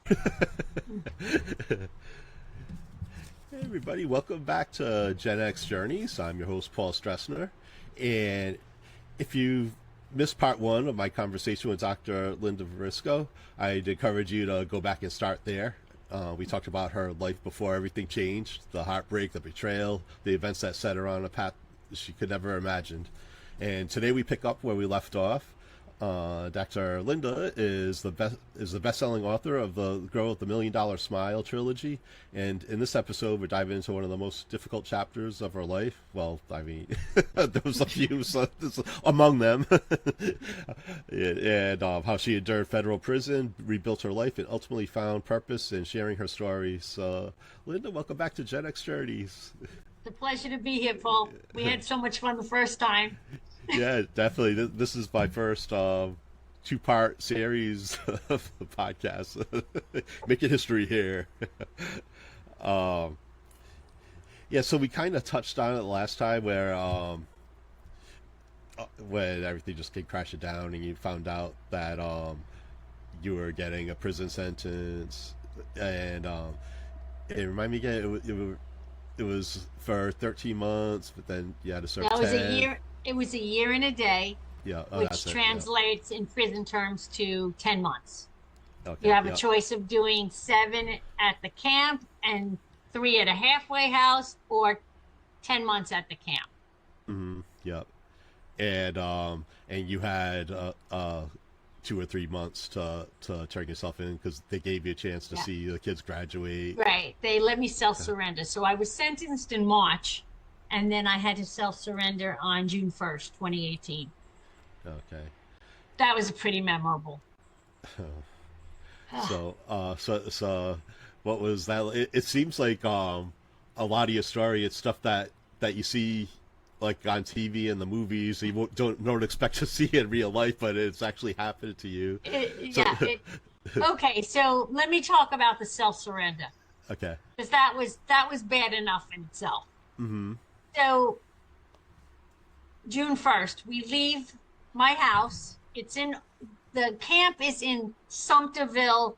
Hey everybody, welcome back to Gen X Journeys. I'm your host, Paul Stressner. And if you missed part one of my conversation with Dr. Linda Varisco, I'd encourage you to go back and start there. We talked about her life before everything changed, the heartbreak, the betrayal, the events that set her on a path she could never imagined. And today we pick up where we left off. Dr. Linda is the best-selling author of the Girl with the $1,000,000 Smile trilogy, and in this episode, we're diving into one of the most difficult chapters of her life. Well, I mean, there was a few among them, and how she endured federal prison, rebuilt her life, and ultimately found purpose in sharing her story. So, Linda, welcome back to Gen X Journeys. It's a pleasure to be here, Paul. We had so much fun the first time. Yeah, definitely. This is my first two-part series of the podcast. Making history here. um, yeah, so we kind of touched on it last time where when everything just came crashing down and you found out that you were getting a prison sentence. And it reminded me again, it was for 13 months, but then you had to serve That was 10. a year. It was a year and a day, Yeah, which translates in prison terms to 10 months. Okay, You have a choice of doing 7 at the camp and 3 at a halfway house, or 10 months at the camp. Mm-hmm. Yep. And you had 2 or 3 months to turn yourself in because they gave you a chance to see the kids graduate. Right. They let me self-surrender. So I was sentenced in March, and then I had to self-surrender on June 1st, 2018. Okay. That was pretty memorable. So what was that? It seems like a lot of your story. It's stuff that you see like on TV and the movies. You don't expect to see in real life, but it's actually happened to you. Okay, so let me talk about the self-surrender. Okay. Because that was bad enough in itself. Mm-hmm. So June 1st, we leave my house. The camp is in Sumterville,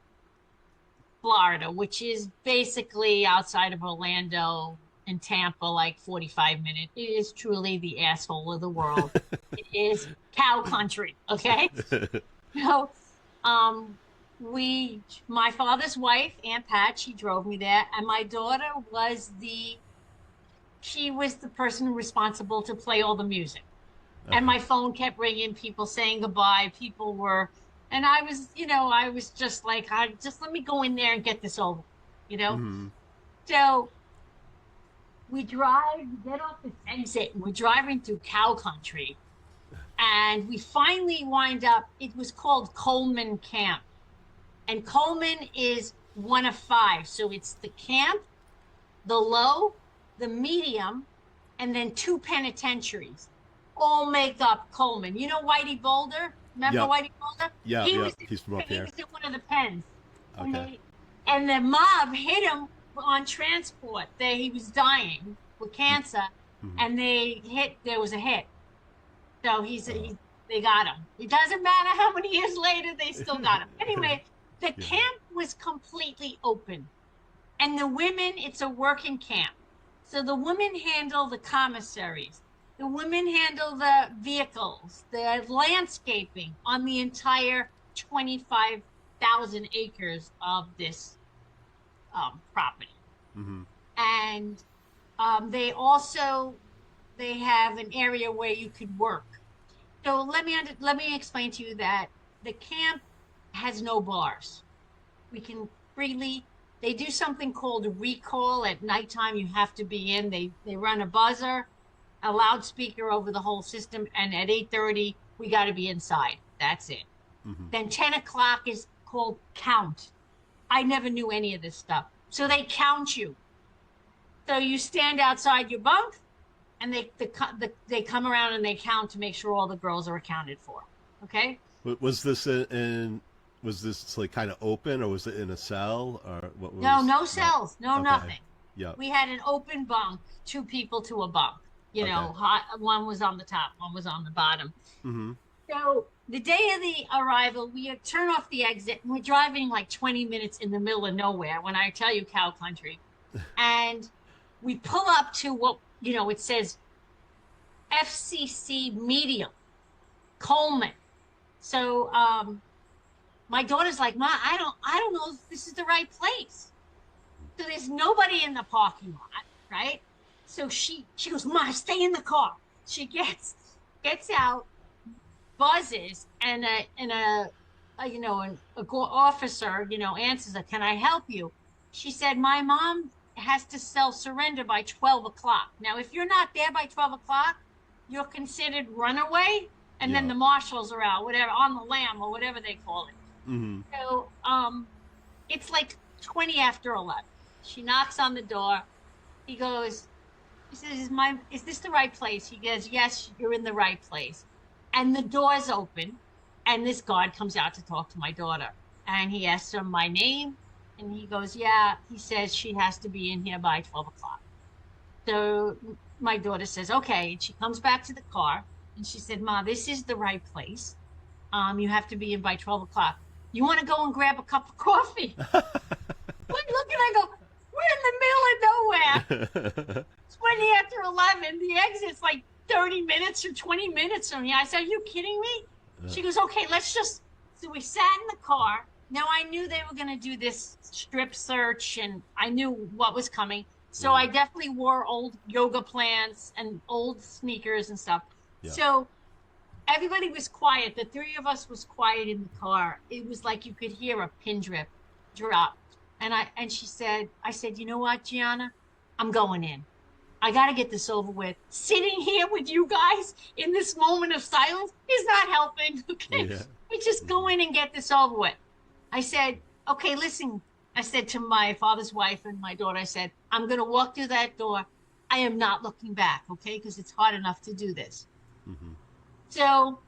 Florida, which is basically outside of Orlando and Tampa, like 45 minutes. It is truly the asshole of the world. It is cow country, okay? So, my father's wife, Aunt Pat, she drove me there, and my daughter she was the person responsible to play all the music. And my phone kept ringing, people saying goodbye, and I was just like, just let me go in there and get this over, Mm-hmm. So we get off the exit, and we're driving through cow country, and we finally wind up, it was called Coleman Camp. And Coleman is one of 5. So it's the camp, the low, the medium, and then 2 penitentiaries all make up Coleman. You know Whitey Boulder? Remember Whitey Boulder? Yeah, he's from up He here. was in one of the pens. Okay. And the mob hit him on transport. He was dying with cancer, Mm-hmm. and there was a hit. So they got him. It doesn't matter how many years later, they still got him. Anyway, the camp was completely open. And the women, it's a working camp. So the women handle the commissaries. The women handle the vehicles, the landscaping on the entire 25,000 acres of this property. Mm-hmm. And they have an area where you could work. So let me explain to you that the camp has no bars. We can freely. They do something called a recall at nighttime. You have to be in. They run a buzzer, a loudspeaker over the whole system, and at 8:30 we got to be inside. That's it. Mm-hmm. Then 10 o'clock is called count. I never knew any of this stuff. So they count you. So you stand outside your bunk, and they come around and they count to make sure all the girls are accounted for. Okay. Was this was this like kind of open, or was it in a cell, or what? No cells, no okay. nothing. Yeah. We had an open bunk, 2 people to a bunk. One was on the top, one was on the bottom. Mm-hmm. So the day of the arrival, we turn off the exit and we're driving like 20 minutes in the middle of nowhere. When I tell you cow country, and we pull up to what, it says FCC Medium, Coleman. So, my daughter's like, Ma, I don't know if this is the right place. So there's nobody in the parking lot, right? So she goes, Ma, stay in the car. She gets out, buzzes, and an officer, answers her, can I help you? She said, my mom has to self-surrender by 12 o'clock. Now, if you're not there by 12 o'clock, you're considered runaway, and then the marshals are out, whatever, on the lam or whatever they call it. Mm-hmm. So it's like 20 after 11. She knocks on the door. He says, is this the right place? He goes, yes, you're in the right place. And the door's open, and this guard comes out to talk to my daughter. And he asks her my name, and he goes, yeah. He says she has to be in here by 12 o'clock. So my daughter says, okay. And she comes back to the car, and she said, Ma, this is the right place. You have to be in by 12 o'clock. You want to go and grab a cup of coffee? I look and I go, we're in the middle of nowhere. 20 after 11. The exit's like 30 minutes or 20 minutes from here. I said, are you kidding me? She goes, okay, so we sat in the car. Now I knew they were going to do this strip search, and I knew what was coming. So I definitely wore old yoga pants and old sneakers and stuff. Yeah. So everybody was quiet. The three of us was quiet in the car. It was like you could hear a pin drop. And I said, you know what, Gianna? I'm going in. I got to get this over with. Sitting here with you guys in this moment of silence is not helping. Okay. Yeah. We just go in and get this over with. I said, okay, listen. I said to my father's wife and my daughter, I said, I'm going to walk through that door. I am not looking back. Okay. Because it's hard enough to do this. Mm-hmm. So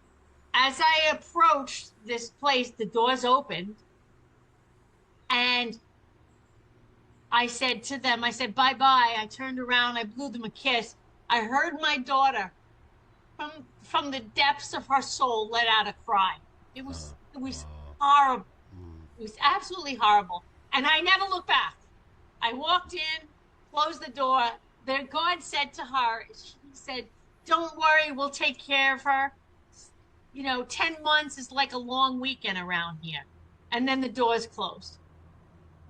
as I approached this place, the doors opened, and I said to them, I said, bye-bye. I turned around. I blew them a kiss. I heard my daughter from the depths of her soul let out a cry. It was horrible. It was absolutely horrible. And I never looked back. I walked in, closed the door. The guard said to her, he said, don't worry, we'll take care of her. 10 months is like a long weekend around here. And then the doors closed.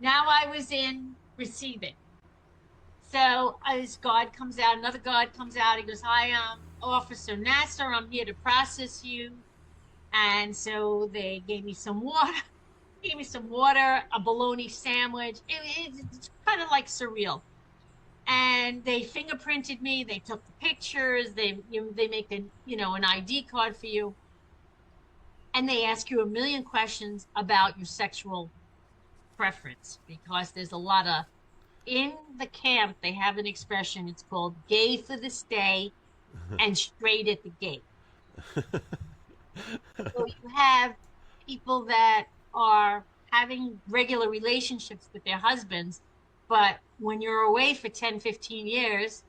Now I was in receiving. So this guard comes out, another guard comes out. He goes, hi, Officer Nasser. I'm here to process you. And so they gave me some water, a bologna sandwich. It's kind of like surreal. And they fingerprinted me. They took the pictures. They make an ID card for you. And they ask you a million questions about your sexual preference, because there's a lot of, in the camp, they have an expression. It's called gay for the stay and straight at the gate. So you have people that are having regular relationships with their husbands, but when you're away for 10, 15 years,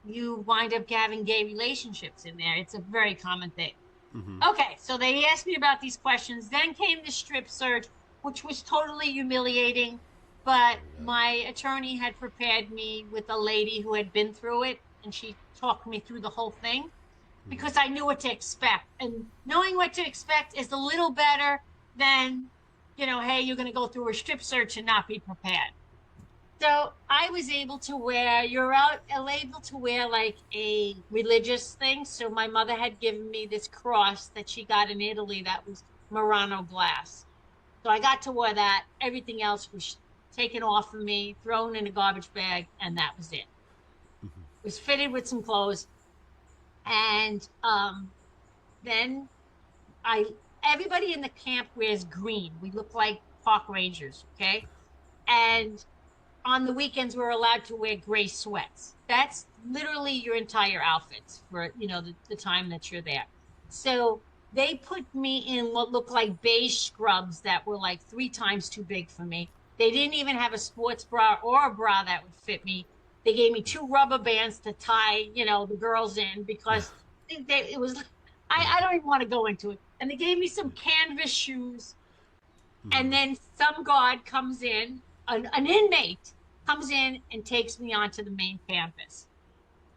you wind up having gay relationships in there. It's a very common thing. Mm-hmm. Okay, so they asked me about these questions. Then came the strip search, which was totally humiliating, but my attorney had prepared me with a lady who had been through it, and she talked me through the whole thing because I knew what to expect. And knowing what to expect is a little better than, hey, you're going to go through a strip search and not be prepared. So I was able to wear, able to wear like a religious thing. So my mother had given me this cross that she got in Italy that was Murano glass. So I got to wear that. Everything else was taken off of me, thrown in a garbage bag, and that was it. Mm-hmm. It was fitted with some clothes. And then everybody in the camp wears green. We look like park rangers, okay? And on the weekends, we're allowed to wear gray sweats. That's literally your entire outfits for, the time that you're there. So they put me in what looked like beige scrubs that were like 3 times too big for me. They didn't even have a sports bra or a bra that would fit me. They gave me 2 rubber bands to tie, the girls in, because it was I don't even want to go into it. And they gave me some canvas shoes. And Mm-hmm. then some guard comes in, an inmate comes in and takes me onto the main campus.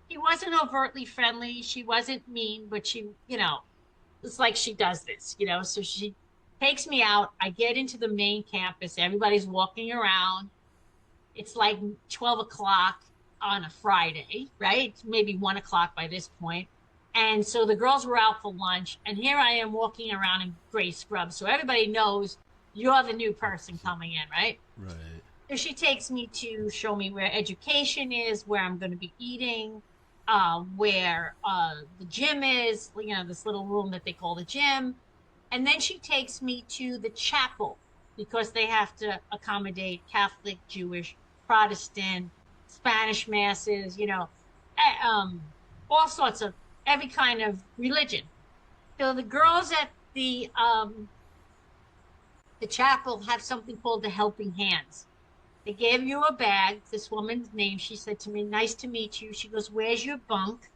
He wasn't overtly friendly. She wasn't mean, but she, it's like she does this, So she takes me out. I get into the main campus. Everybody's walking around. It's like 12 o'clock on a Friday, right? Maybe 1 o'clock by this point. And so the girls were out for lunch, and here I am walking around in gray scrubs. So everybody knows you're the new person coming in, right? Right. So she takes me to show me where education is, where I'm going to be eating, where the gym is, this little room that they call the gym. And then she takes me to the chapel because they have to accommodate Catholic, Jewish, Protestant, Spanish masses, all sorts of every kind of religion. So the girls at the chapel have something called the Helping Hands. They gave you a bag. This woman's name, she said to me, "Nice to meet you." She goes, "Where's your bunk?"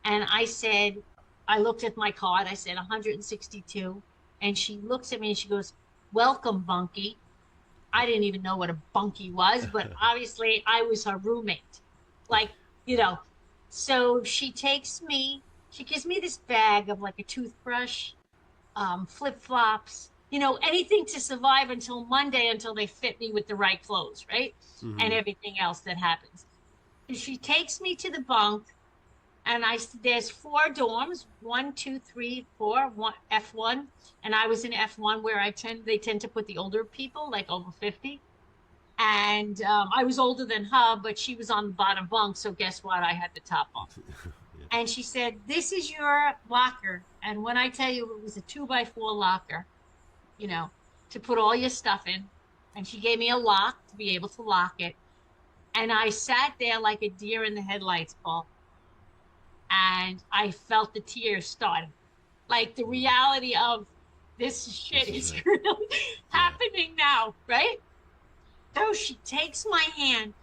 And I said, I looked at my card. I said 162. And she looks at me and she goes, "Welcome, bunkie." I didn't even know what a bunkie was, but obviously I was her roommate. Like, you know, so she gives me this bag of like a toothbrush, flip-flops, anything to survive until Monday until they fit me with the right clothes, right? And Mm-hmm. everything else that happens. And she takes me to the bunk and there's four dorms, 1, 2, 3, 4, F1, and I was in F1 where they tend to put the older people like over 50. And I was older than her, but she was on the bottom bunk, so guess what? I had the top bunk. Yeah. And she said, "This is your locker." And when I tell you it was a 2x4 locker, you know, to put all your stuff in. And she gave me a lock to be able to lock it. And I sat there like a deer in the headlights, Paul. And I felt the tears starting. Like the Mm. reality of this shit This is is it. really Yeah. happening now, right? So she takes my hand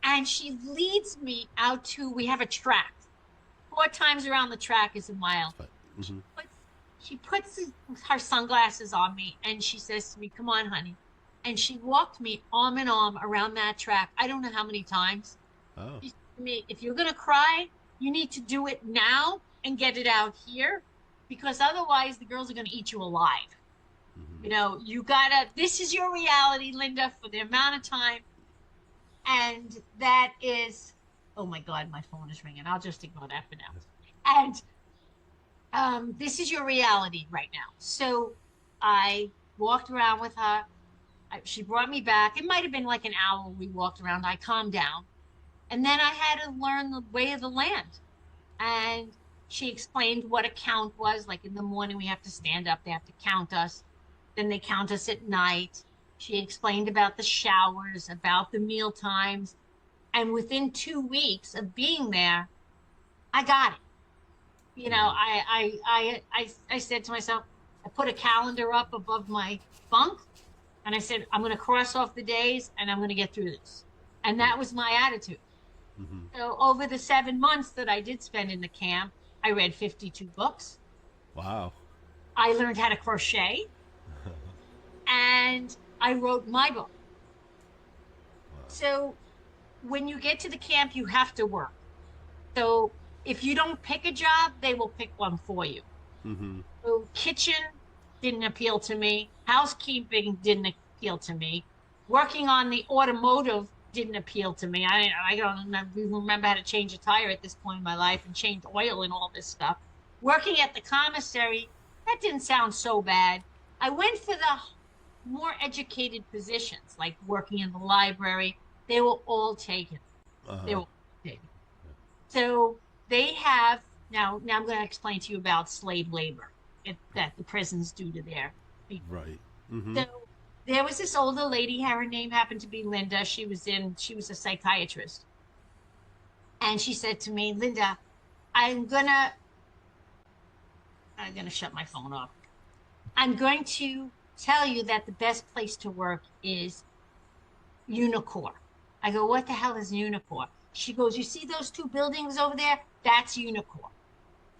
and she leads me out to, we have a track. 4 times around the track is a mile. But, She mm-hmm. puts, she puts her sunglasses on me and she says to me, "Come on, honey." And she walked me arm in arm around that track. I don't know how many times. Oh. She said to me, "If you're going to cry, you need to do it now and get it out here because otherwise the girls are going to eat you alive. Mm-hmm. You gotta, this is your reality, Linda, for the amount of time." And that is, oh my God, my phone is ringing. I'll just ignore that for now. And this is your reality right now. So I walked around with her. She brought me back. It might have been like an hour we walked around. I calmed down. And then I had to learn the way of the land. And she explained what a count was. Like in the morning, we have to stand up, they have to count us. Then they count us at night. She explained about the showers, about the meal times. And within 2 weeks of being there, I got it. Mm-hmm. I said to myself, I put a calendar up above my bunk and I said, I'm going to cross off the days and I'm going to get through this. And Yeah. that was my attitude. Mm-hmm. So over the 7 months that I did spend in the camp, I read 52 books. Wow. I learned how to crochet and I wrote my book. Wow. So when you get to the camp, you have to work. So if you don't pick a job, they will pick one for you. Mm-hmm. So kitchen didn't appeal to me. Housekeeping didn't appeal to me. Working on the automotive didn't appeal to me. I don't remember how to change a tire at this point in my life and change oil and all this stuff. Working at the commissary, that didn't sound so bad. I went for the more educated positions, like working in the library. They were all taken. They Uh-huh. were all taken. So they have now I'm going to explain to you about slave labor that the prisons do to their people. Right. Mm-hmm. So there was this older lady, her name happened to be Linda. She was a psychiatrist. And she said to me, "Linda, I'm gonna I'm gonna shut my phone off. I'm going to tell you that the best place to work is Unicore." I go, "What the hell is Unicore?" She goes, "You see those two buildings over there? That's Unicore."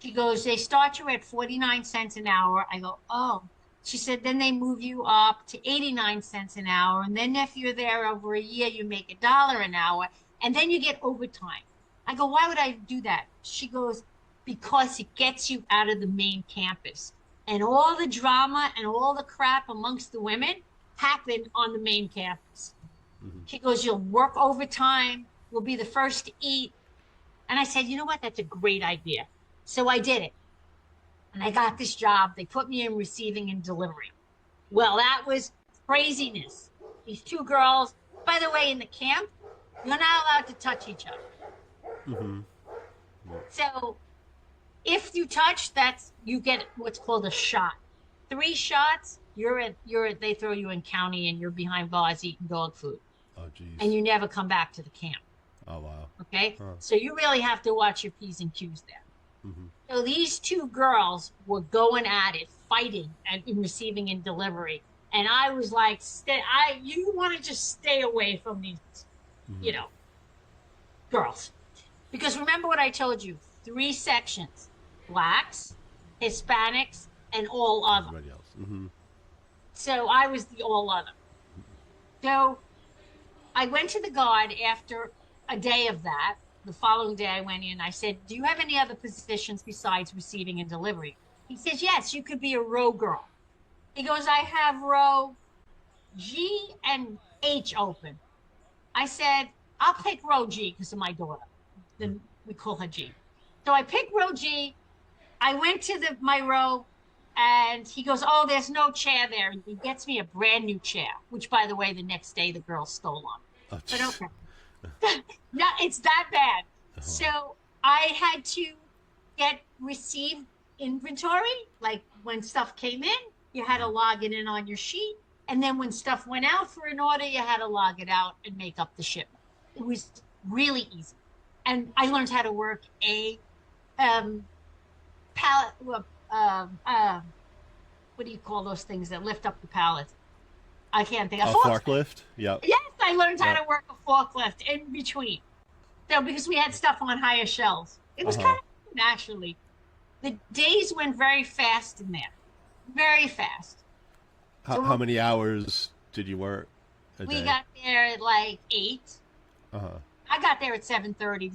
She goes, they start you at 49 cents an hour. I go, oh. She said, then they move you up to 89 cents an hour. And then if you're there over a year, you make $1 an hour. And then you get overtime. I go, why would I do that? She goes, because it gets you out of the main campus. And all the drama and all the crap amongst the women happen on the main campus. Mm-hmm. She goes, you'll work overtime. We'll be the first to eat. And I said, you know what? That's a great idea. So I did it. And I got this job. They put me in receiving and delivery. Well, that was craziness. These two girls, by the way, in the camp, you're not allowed to touch each other. Mm-hmm. So if you touch, you get what's called a shot. 3 shots, they throw you in county and you're behind bars eating dog food. Oh, geez. And you never come back to the camp. Oh, wow. Okay? Huh. So you really have to watch your P's and Q's there. Mm-hmm. So these two girls were going at it, fighting in receiving and delivery. And I was like, you want to just stay away from these, mm-hmm. Girls. Because remember what I told you, 3 sections, Blacks, Hispanics, and all other. Everybody else. Mm-hmm. So I was the all other. So I went to the guard after a day of that. The following day I went in, I said, do you have any other positions besides receiving and delivery? He says, yes, you could be a row girl. He goes, I have row G and H open. I said, I'll pick row G because of my daughter. Then we call her G. So I picked row G. I went to my row and he goes, oh, there's no chair there. And he gets me a brand new chair, which by the way, the next day the girl stole on me. Oh, but okay. No, it's that bad. Uh-huh. So I had to receive inventory. Like when stuff came in, you had to log it in on your sheet. And then when stuff went out for an order, you had to log it out and make up the shipment. It was really easy. And I learned how to work a pallet, what do you call those things that lift up the pallets? I can't think of a forklift. Yep. Yes, I learned how to work a forklift in between. So because we had stuff on higher shelves, it was kind of naturally. The days went very fast in there, very fast. How many hours did you work a day? We got there at like 8. I got there at 7:30.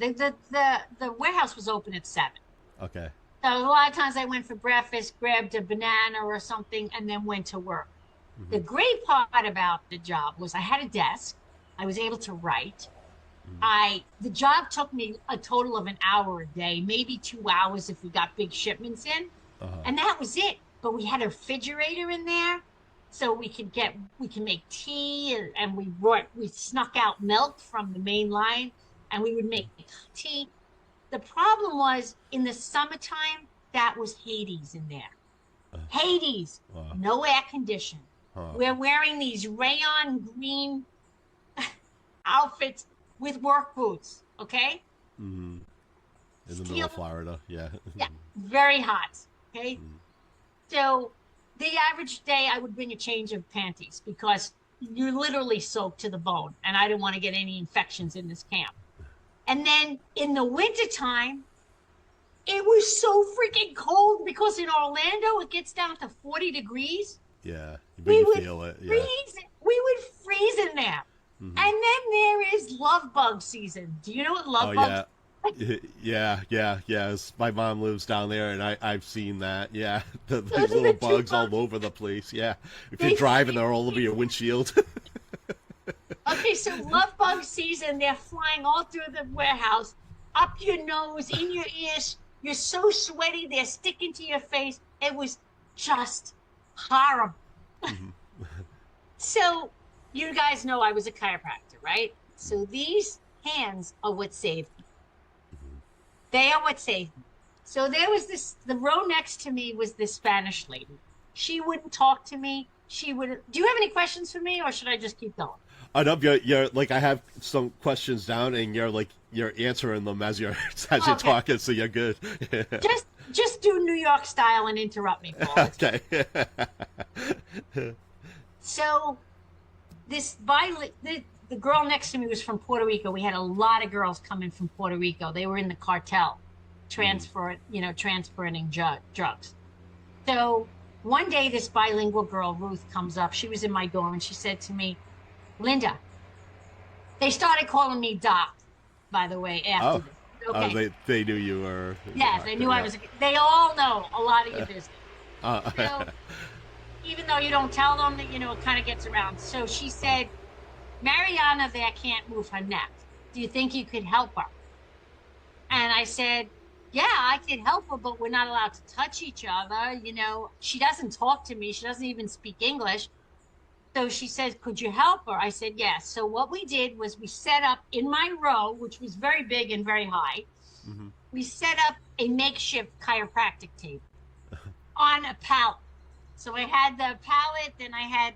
The warehouse was open at 7. Okay. So a lot of times I went for breakfast, grabbed a banana or something, and then went to work. Mm-hmm. The great part about the job was I had a desk. I was able to write. Mm-hmm. The job took me a total of an hour a day, maybe 2 hours if we got big shipments in. And that was it. But we had a refrigerator in there, so we can make tea, and we snuck out milk from the main line, and we would make tea. The problem was in the summertime, that was Hades in there. Hades, no air condition. We're wearing these rayon green outfits with work boots, okay? Mm-hmm. In the middle of Florida, yeah. Yeah, very hot, okay? So the average day I would bring a change of panties because you're literally soaked to the bone, and I didn't want to get any infections in this camp. And then in the wintertime, it was so freaking cold because in Orlando it gets down to 40 degrees. Yeah, you feel it. Yeah. We would freeze in there. Mm-hmm. And then there is love bug season. Do you know what love bugs? Yeah. My mom lives down there, and I've seen that. Yeah, these little bugs all over the place. Yeah, if you're driving, they're all over your windshield. Okay, so love bug season, they're flying all through the warehouse, up your nose, in your ears. You're so sweaty, they're sticking to your face. It was just horrible. Mm-hmm. So you guys know I was a chiropractor, right? So these hands are what saved me. Mm-hmm. They are what saved me. So there was the row next to me was this Spanish lady. She wouldn't talk to me. Do you have any questions for me, or should I just keep going? I know you're like, I have some questions down, and you're answering them as you're talking, so you're good. Just do New York style and interrupt me, Paul. Okay. So the girl next to me was from Puerto Rico. We had a lot of girls coming from Puerto Rico. They were in the cartel. transporting drugs. So one day, this bilingual girl, Ruth, comes up. She was in my dorm, and she said to me, Linda, they started calling me Doc, by the way, after Oh, this. Okay. they knew you were. Yes, they knew I was. They all know a lot of your business. Uh, So even though you don't tell them, that it kind of gets around. So she said, Mariana there can't move her neck. Do you think you could help her? And I said, yeah, I could help her, but we're not allowed to touch each other. She doesn't talk to me. She doesn't even speak English. So she says, could you help her? I said, yes. So what we did was we set up in my row, which was very big and very high. mhm. We set up a makeshift chiropractic table on a pallet. So I had the pallet, then I had,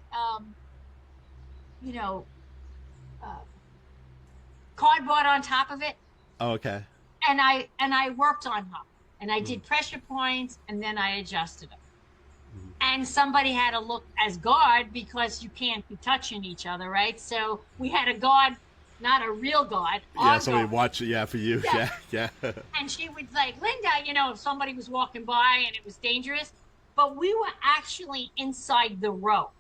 cardboard on top of it. Oh, okay. And I worked on her, and I did pressure points, and then I adjusted them. And somebody had to look as guard because you can't be touching each other, right? So we had a guard, not a real guard. Yeah, somebody watch it. Yeah, for you. Yeah. Yeah. And she would like, Linda, if somebody was walking by and it was dangerous, but we were actually inside the row.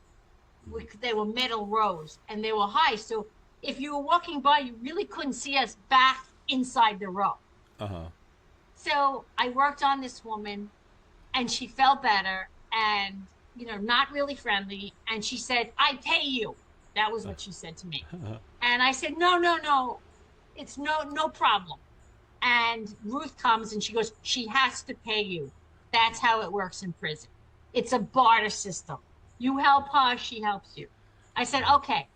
They were metal rows and they were high. So if you were walking by, you really couldn't see us back inside the row. Uh-huh. So I worked on this woman, and she felt better and, not really friendly. And she said, I pay you. That was what she said to me. And I said, no. It's no problem. And Ruth comes and she goes, she has to pay you. That's how it works in prison. It's a barter system. You help her, she helps you. I said, okay.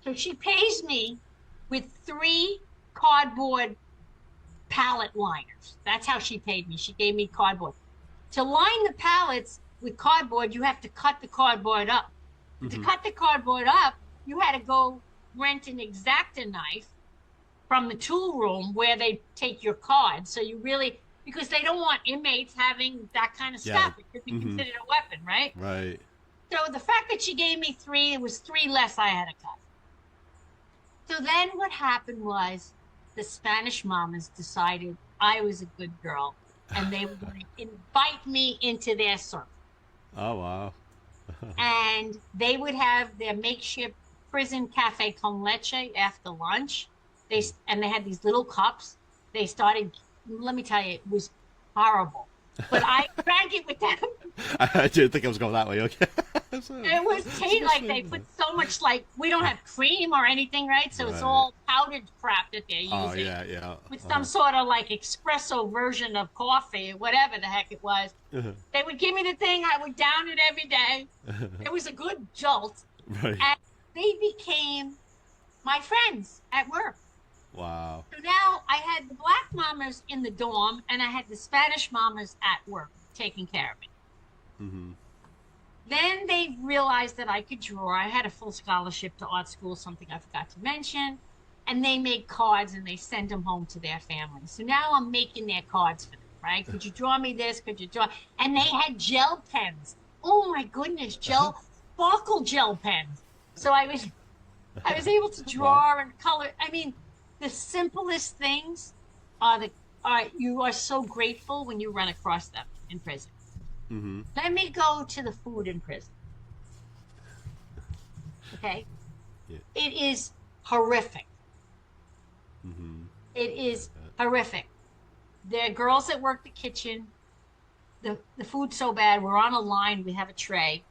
So she pays me with 3 cardboard pallet liners. That's how she paid me. She gave me cardboard. To line the pallets with cardboard, you have to cut the cardboard up. To cut the cardboard up, you had to go rent an X-Acto knife from the tool room where they take your card. So you really, because they don't want inmates having that kind of stuff. It could be considered a weapon, right? Right. So the fact that she gave me 3, it was 3 less I had to cut. So then what happened was the Spanish mamas decided I was a good girl, and they were going to invite me into their circle. Oh, wow. And they would have their makeshift prison cafe con leche after lunch. They had these little cups. They started, let me tell you, it was horrible. But I drank it with them. I didn't think I was going that way. Okay. It was tasty. They put so much, we don't have cream or anything, right? So it's all powdered crap that they're using. Oh, yeah. With some sort of espresso version of coffee, whatever the heck it was. They would give me the thing. I would down it every day. It was a good jolt. Right. And they became my friends at work. Wow. So now I had the black mamas in the dorm, and I had the Spanish mamas at work taking care of me. Mm-hmm. Then they realized that I could draw. I had a full scholarship to art school, something I forgot to mention. And they make cards and they send them home to their families. So now I'm making their cards for them, right? Could you draw me this? Could you draw? And they had gel pens. Oh my goodness, sparkle gel pens. So I was able to draw and color. I mean, the simplest things you are so grateful when you run across them in prison. Mm-hmm. Let me go to the food in prison. Okay? Yeah. It is horrific. Mm-hmm. It is horrific. There are girls that work the kitchen. The food's so bad. We're on a line. We have a tray.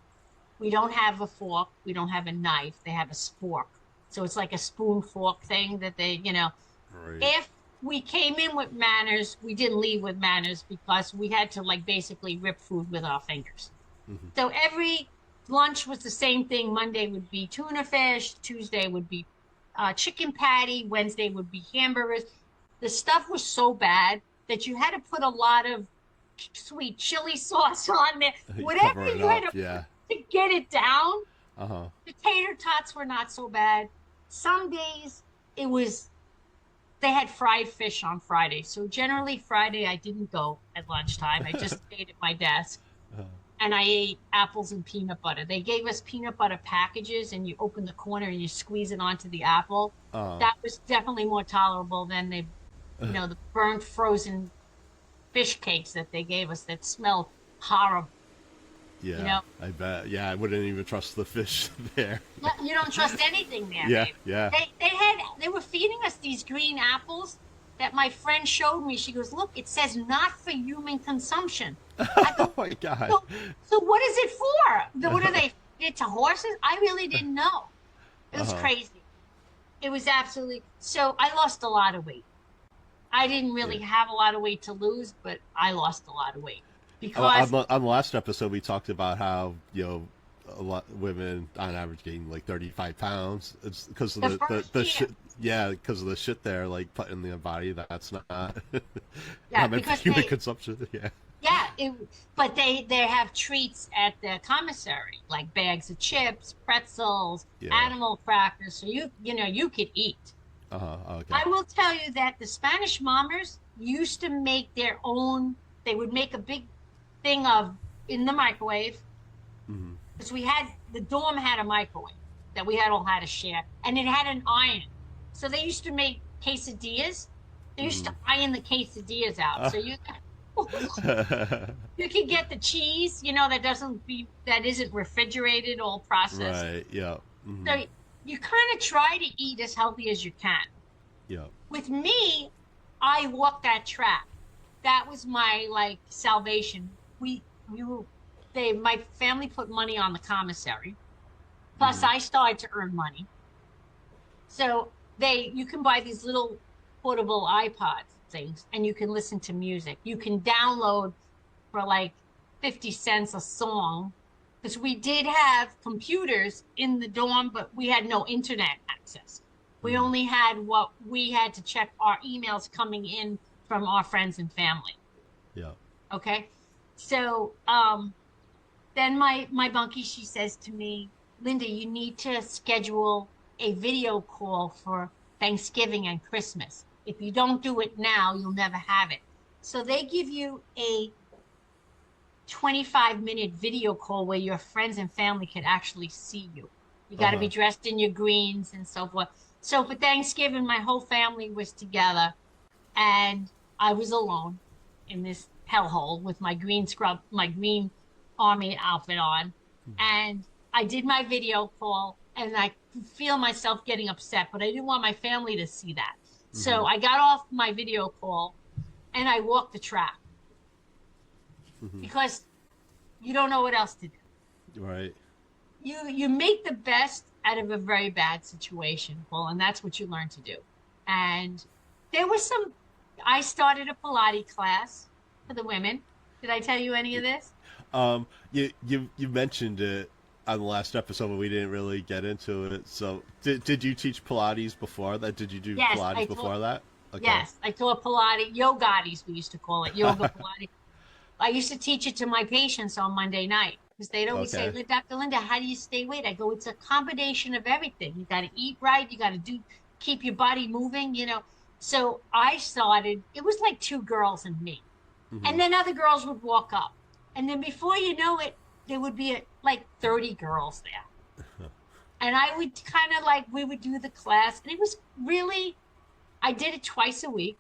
We don't have a fork. We don't have a knife. They have a spork. So it's like a spoon fork thing that they, Right. If we came in with manners, we didn't leave with manners because we had to basically rip food with our fingers. Mm-hmm. So every lunch was the same thing. Monday would be tuna fish. Tuesday would be chicken patty. Wednesday would be hamburgers. The stuff was so bad that you had to put a lot of sweet chili sauce on there. Whatever you had to get it down. Uh-huh. The tater tots were not so bad. Some days they had fried fish on Friday. So generally Friday I didn't go at lunchtime. I just stayed at my desk. And I ate apples and peanut butter. They gave us peanut butter packages, and you open the corner and you squeeze it onto the apple. That was definitely more tolerable than the burnt frozen fish cakes that they gave us that smelled horrible. Yeah, You know, I bet. Yeah, I wouldn't even trust the fish there. you don't trust anything there, Yeah, babe. yeah. They were feeding us these green apples that my friend showed me. She goes, look, it says not for human consumption. I Oh go, my God. so what is it for? What are they? It to horses? I really didn't know. It was Uh-huh. crazy. It was absolutely. So I lost a lot of weight. I didn't Yeah. really have a lot of weight to lose, but I lost a lot of weight On because the last episode, we talked about how a lot of women on average gain like 35 pounds. It's because of the the first year, shit. Yeah, because of the shit they're like putting in their body. That's not yeah, not meant for because human they, consumption. Yeah. yeah, but they have treats at the commissary, like bags of chips, pretzels, Yeah. animal crackers, so you could eat. Okay. I will tell you that the Spanish mommers used to make their own. They would make a big thing of in the microwave Hmm. because the dorm had a microwave that we had all had to share, and it had an iron. So they used to make quesadillas. They used to Hmm. iron the quesadillas out, so you you can get the cheese, that isn't refrigerated, all processed. Right. Yeah. Hmm. So you kind of try to eat as healthy as you can. Yeah. With me, I walked that track. That was my like salvation. We were my family put money on the commissary. Plus Hmm. I started to earn money. So you can buy these little portable iPod things and you can listen to music. You can download for like 50 cents a song because we did have computers in the dorm, but we had no internet access. We Hmm. only had what we had to check our emails coming in from our friends and family. Yeah. Okay. So then my bunkie, she says to me, Linda, you need to schedule a video call for Thanksgiving and Christmas. If you don't do it now, you'll never have it. So they give you a 25-minute video call where your friends and family can actually see you. You got to be Uh-huh. dressed in your greens and so forth. So for Thanksgiving, my whole family was together and I was alone in this hellhole with my green army outfit on. And I did my video call and I could feel myself getting upset, but I didn't want my family to see that. Hmm. So I got off my video call and I walked the track Hmm. because you don't know what else to do. Right. You make the best out of a very bad situation, Paul, and that's what you learn to do. And there was I started a Pilates class for the women. Did I tell you any of this? You mentioned it on the last episode, but we didn't really get into it. So, did you teach Pilates before that? Did you do Yes, Pilates before that? Okay. yes, I taught Pilates, yogatis, we used to call it, yoga Pilates. I used to teach it to my patients on Monday night because they'd always say, Okay. Dr. Linda, how do you stay weight? I go, it's a combination of everything. You got to eat right. You got to keep your body moving. So I started, it was like two girls and me. Hmm. And then other girls would walk up. And then before you know it, there would be like 30 girls there. And I would kind of like, we would do the class. And it was really, I did it twice a week.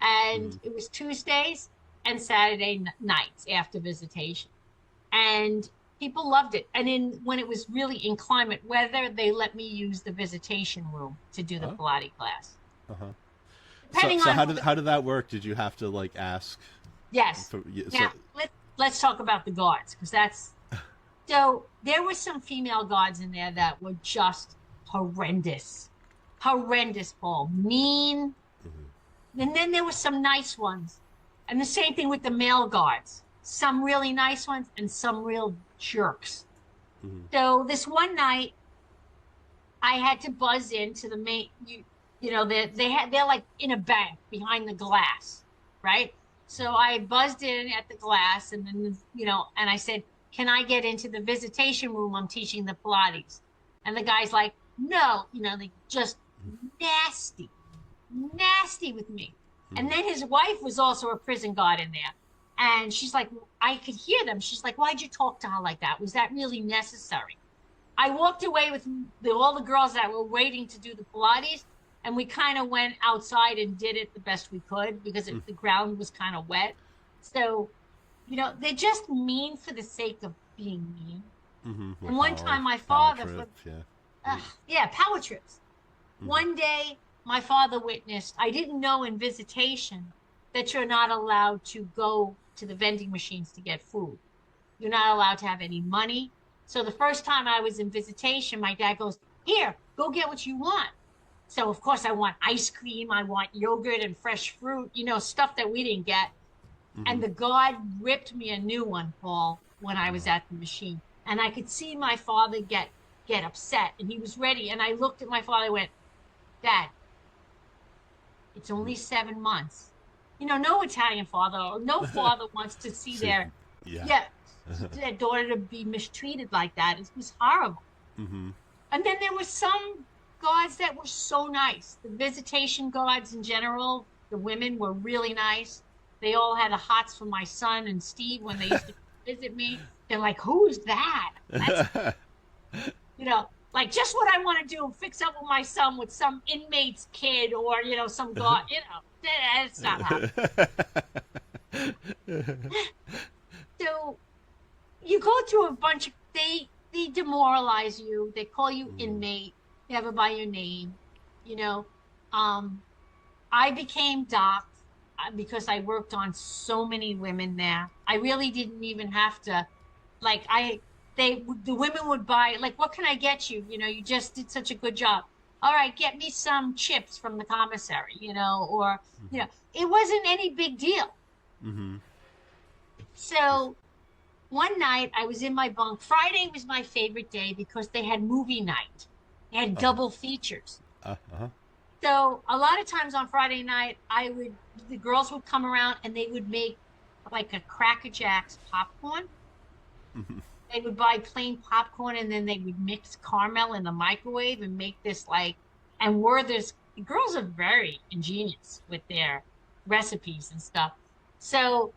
And Hmm. it was Tuesdays and Saturday nights after visitation. And people loved it. And when it was really inclement weather, they let me use the visitation room to do the Oh. Pilates class. Uh-huh. So, Depending so on how who did how did that work? Did you have to like ask yes. for? So, Now let's talk about the guards because so there were some female guards in there that were just horrendous, horrendous, Paul, mean. mhm. And then there were some nice ones, and the same thing with the male guards. Some really nice ones and some real jerks. Mhm. So this one night, I had to buzz into the main. They're like in a bank behind the glass, right? So I buzzed in at the glass, and then and I said, "Can I get into the visitation room? I'm teaching the Pilates." And the guy's like, "No," they just nasty, nasty with me. And Mhm. then his wife was also a prison guard in there. And she's like, I could hear them. She's like, why'd you talk to her like that? Was that really necessary? I walked away with all the girls that were waiting to do the Pilates, and we kind of went outside and did it the best we could because the ground was kind of wet. So, they're just mean for the sake of being mean. Mm-hmm. And one time my father, power trips. Mm-hmm. One day my father witnessed, I didn't know in visitation that you're not allowed to go to the vending machines to get food. You're not allowed to have any money. So the first time I was in visitation, my dad goes, here, go get what you want. So of course I want ice cream, I want yogurt and fresh fruit, stuff that we didn't get. Mm-hmm. And the guard ripped me a new one, Paul, when I was at the machine. And I could see my father get upset, and he was ready. And I looked at my father and went, Dad, it's only 7 months. No Italian father or no father wants to see their daughter to be mistreated like that. It was horrible. Mm-hmm. And then there were some guards that were so nice. The visitation guards in general, the women were really nice. They all had the hots for my son and Steve when they used to visit me. They're like, who's that? That's, like just what I want to do, fix up with my son with some inmate's kid or, some guard, that's not how. So you go through a bunch of, they demoralize you. They call you inmate, never by your name. I became doc because I worked on so many women there. I really didn't even have to, the women would buy, like, what can I get you? You just did such a good job. All right, get me some chips from the commissary, or, it wasn't any big deal. Mm-hmm. So one night I was in my bunk. Friday was my favorite day because they had movie night. They had double features. Uh-huh. So a lot of times on Friday night, the girls would come around and they would make like a Cracker Jacks popcorn. Mm-hmm. They would buy plain popcorn and then they would mix caramel in the microwave and make this the girls are very ingenious with their recipes and stuff. So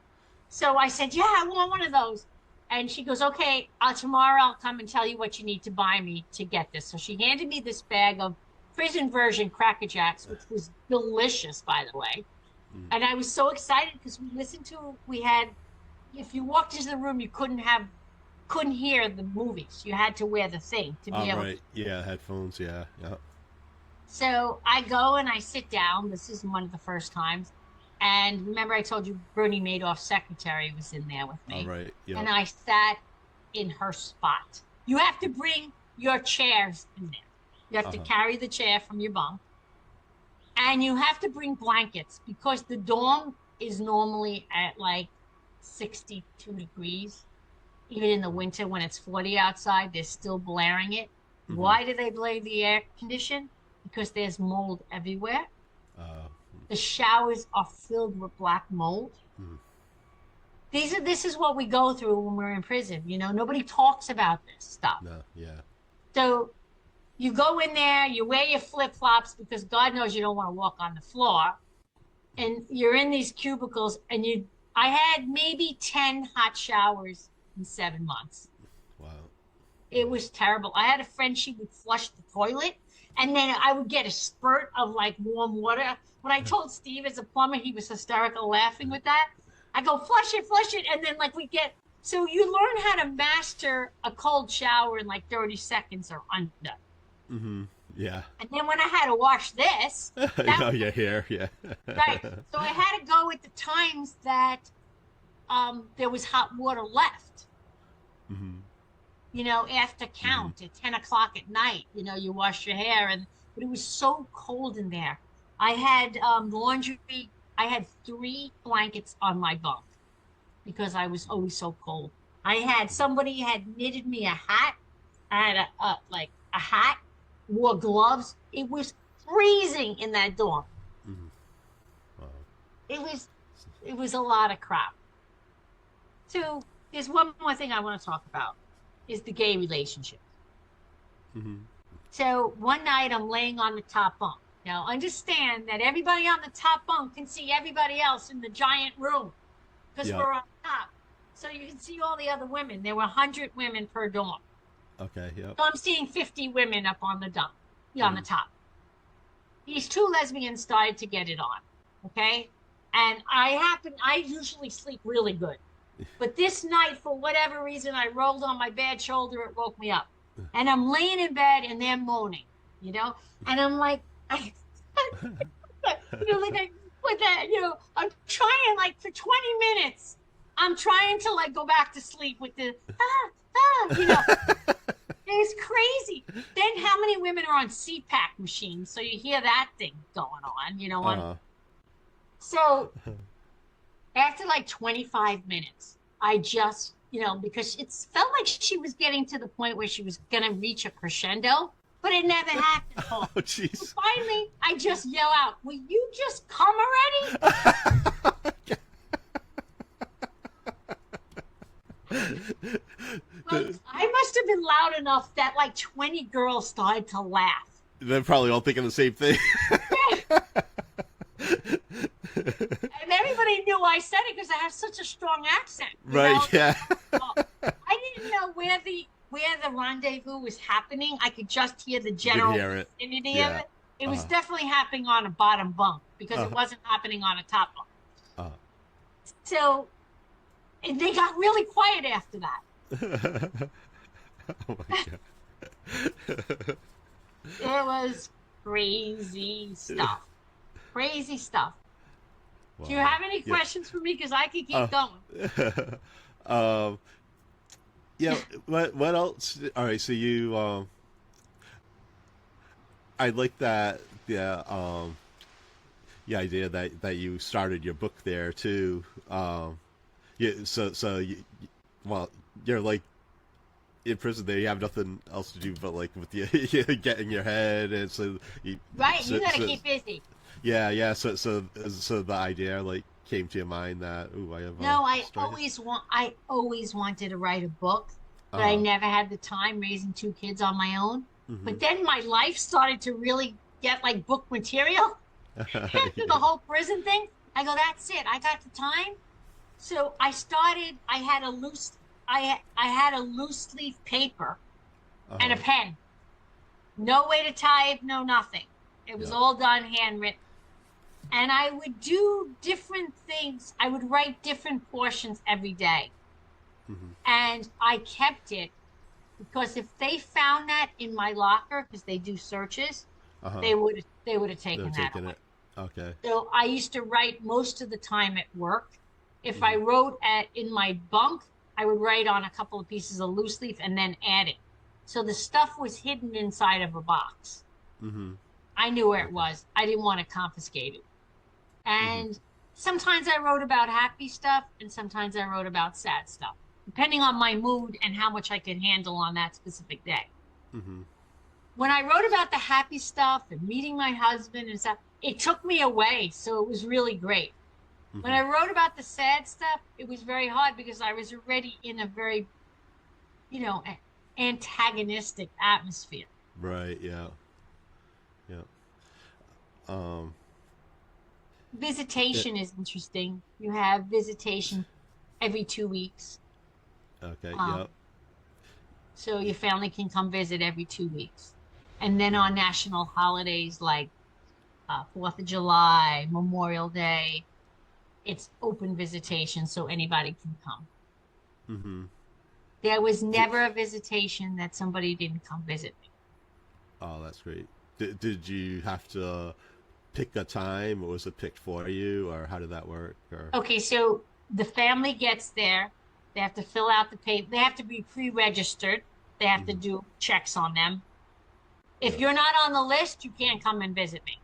I said, yeah, I want one of those. And she goes, okay, tomorrow I'll come and tell you what you need to buy me to get this. So she handed me this bag of prison version Cracker Jacks, which was delicious, by the way. Mm. And I was so excited because if you walked into the room, you couldn't hear the movies. You had to wear the thing to be able to. Yeah, headphones, yeah. So I go and I sit down. This is one of the first times. And remember I told you Bernie Madoff's secretary was in there with me. All right, yeah. And I sat in her spot. You have to bring your chairs in there. You have to carry the chair from your bunk. And you have to bring blankets because the dorm is normally at like 62 degrees. Even in the winter when it's 40 outside, they're still blaring it. Mm-hmm. Why do they blare the air condition? Because there's mold everywhere. The showers are filled with black mold. Mm. This is what we go through when we're in prison. Nobody talks about this stuff. No, yeah. So you go in there, you wear your flip-flops because God knows you don't want to walk on the floor. And you're in these cubicles and I had maybe 10 hot showers in 7 months. Wow. It was terrible. I had a friend, she would flush the toilet and then I would get a spurt of like warm water. When I told Steve as a plumber, he was hysterical laughing with that. I go, flush it. And then so you learn how to master a cold shower in like 30 seconds or under. Mm-hmm. Yeah. And then when I had to wash this. Your hair, yeah. Right. So I had to go at the times that there was hot water left. Mm-hmm. After count at 10 o'clock at night, you wash your hair. But it was so cold in there. I had laundry. I had 3 blankets on my bunk because I was always so cold. Somebody had knitted me a hat. I had a hat, wore gloves. It was freezing in that dorm. Mm-hmm. Wow. It was a lot of crap. So there's one more thing I want to talk about is the gay relationship. Mm-hmm. So one night I'm laying on the top bunk. Now, understand that everybody on the top bunk can see everybody else in the giant room because we're on top. So you can see all the other women. There were 100 women per dorm. Okay, yeah. So I'm seeing 50 women up on the dump, on the top. these two lesbians started to get it on. Okay. And I usually sleep really good. But this night, for whatever reason, I rolled on my bad shoulder. It woke me up. And I'm laying in bed and they're moaning, you know? And I'm like, like I with that, I'm trying like for 20 minutes. I'm trying to like go back to sleep with the, It's crazy. Then how many women are on CPAP machines? So you hear that thing going on, So after like 25 minutes, I just, because it felt like she was getting to the point where she was going to reach a crescendo, but it never happened. Oh, jeez. So finally, I just yell out, will you just come already? I must have been loud enough that like 20 girls started to laugh. They're probably all thinking the same thing. And everybody knew I said it because I have such a strong accent. Right, yeah. I didn't know where the rendezvous was happening. I could just hear the general vicinity of it. It was definitely happening on a bottom bunk because it wasn't happening on a top bunk. So and they got really quiet after that. Oh my God. It was crazy stuff. Crazy stuff. Wow. Do you have any questions for me? Because I could keep going. Yeah. What else? All right. So you, I like that. The idea that you started your book there too. Yeah. So you're like in prison there. You have nothing else to do but like with you get in your head, and so you gotta keep busy. Yeah. So the idea like came to your mind that I have. I always wanted to write a book, but I never had the time raising two kids on my own. Mm-hmm. But then my life started to really get like book material after the whole prison thing. I go, that's it. I got the time. So I started. I had a loose leaf paper and a pen. No way to type. No nothing. It was all done handwritten. And I would do different things. I would write different portions every day. Mm-hmm. And I kept it because if they found that in my locker, because they do searches, they would have taken that away. Okay. So I used to write most of the time at work. If I wrote in my bunk, I would write on a couple of pieces of loose leaf and then add it. So the stuff was hidden inside of a box. Mm-hmm. I knew where it was. I didn't want to confiscate it. And sometimes I wrote about happy stuff and sometimes I wrote about sad stuff, depending on my mood and how much I could handle on that specific day. Mm-hmm. When I wrote about the happy stuff and meeting my husband and stuff, it took me away. So it was really great. Mm-hmm. When I wrote about the sad stuff, it was very hard because I was already in a very, antagonistic atmosphere. Right. Yeah. Visitation is interesting. You have visitation every 2 weeks. Okay. So your family can come visit every 2 weeks. And then on national holidays like 4th of July, Memorial Day, it's open visitation so anybody can come. Mm-hmm. There was never a visitation that somebody didn't come visit me. Oh, that's great. Did you have to pick a time, or was it picked for you, or how did that work? Okay, so the family gets there. They have to fill out the paper. They have to be pre-registered. They have to do checks on them. If you're not on the list, you can't come and visit me.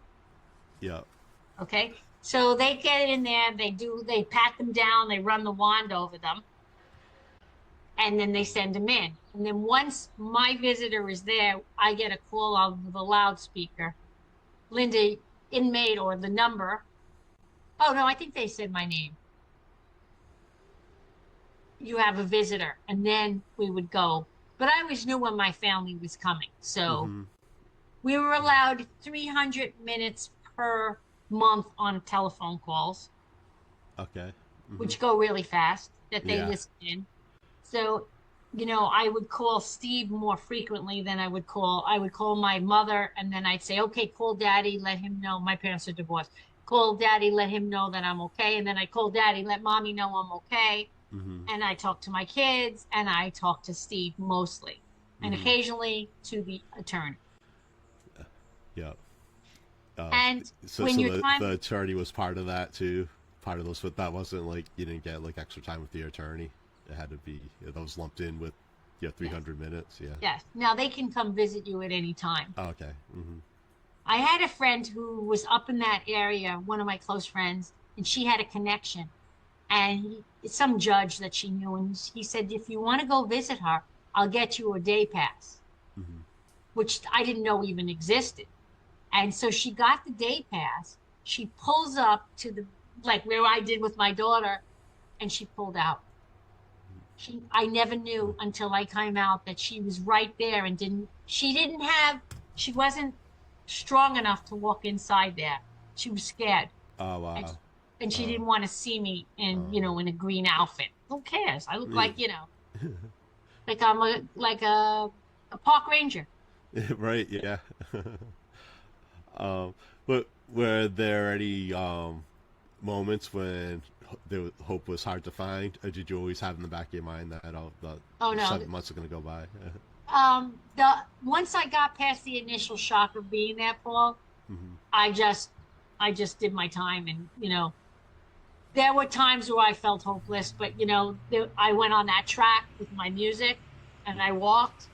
Yeah. Okay, so they get in there. They pat them down. They run the wand over them. And then they send them in. And then once my visitor is there, I get a call on the loudspeaker. Linda, inmate, or the number. Oh, no, I think they said my name. You have a visitor. And then we would go. But I always knew when my family was coming. So we were allowed 300 minutes per month on telephone calls. Okay. Which go really fast, that they listen in. So I would call Steve more frequently than I would call my mother, and then I'd say, okay, call daddy, let him know my parents are divorced. Call daddy, let him know that I'm okay. And then I call daddy, let mommy know I'm okay. Mm-hmm. And I talk to my kids and I talk to Steve mostly and Mm-hmm. occasionally to the attorney. Yeah. Uh, And so when so your the time, attorney was part of that too, part of those, but that wasn't like you didn't get like extra time with the attorney. It had to be that was lumped in with 300 minutes. Yeah. yes, now they can come visit you at any time. Oh, okay. Mm-hmm. I had a friend who was up in that area, one of my close friends, and she had a connection. And some judge that she knew, and he said, if you want to go visit her, I'll get you a day pass, Mm-hmm. which I didn't know even existed. And so she got the day pass. She pulls up to the, like where I did with my daughter, and she pulled out. I never knew until I came out that she was right there and she wasn't strong enough to walk inside there. She was scared. Oh And, wow. and she Uh, didn't want to see me in a green outfit. Who cares? I look like, like I'm a park ranger. right. Yeah. But were there any moments when hope was hard to find, or did you always have in the back of your mind that the Oh no. 7 months are going to go by? The once I got past the initial shock of being there, Paul, Mm-hmm. I just I just did my time, and there were times where I felt hopeless, but I went on that track with my music and I walked.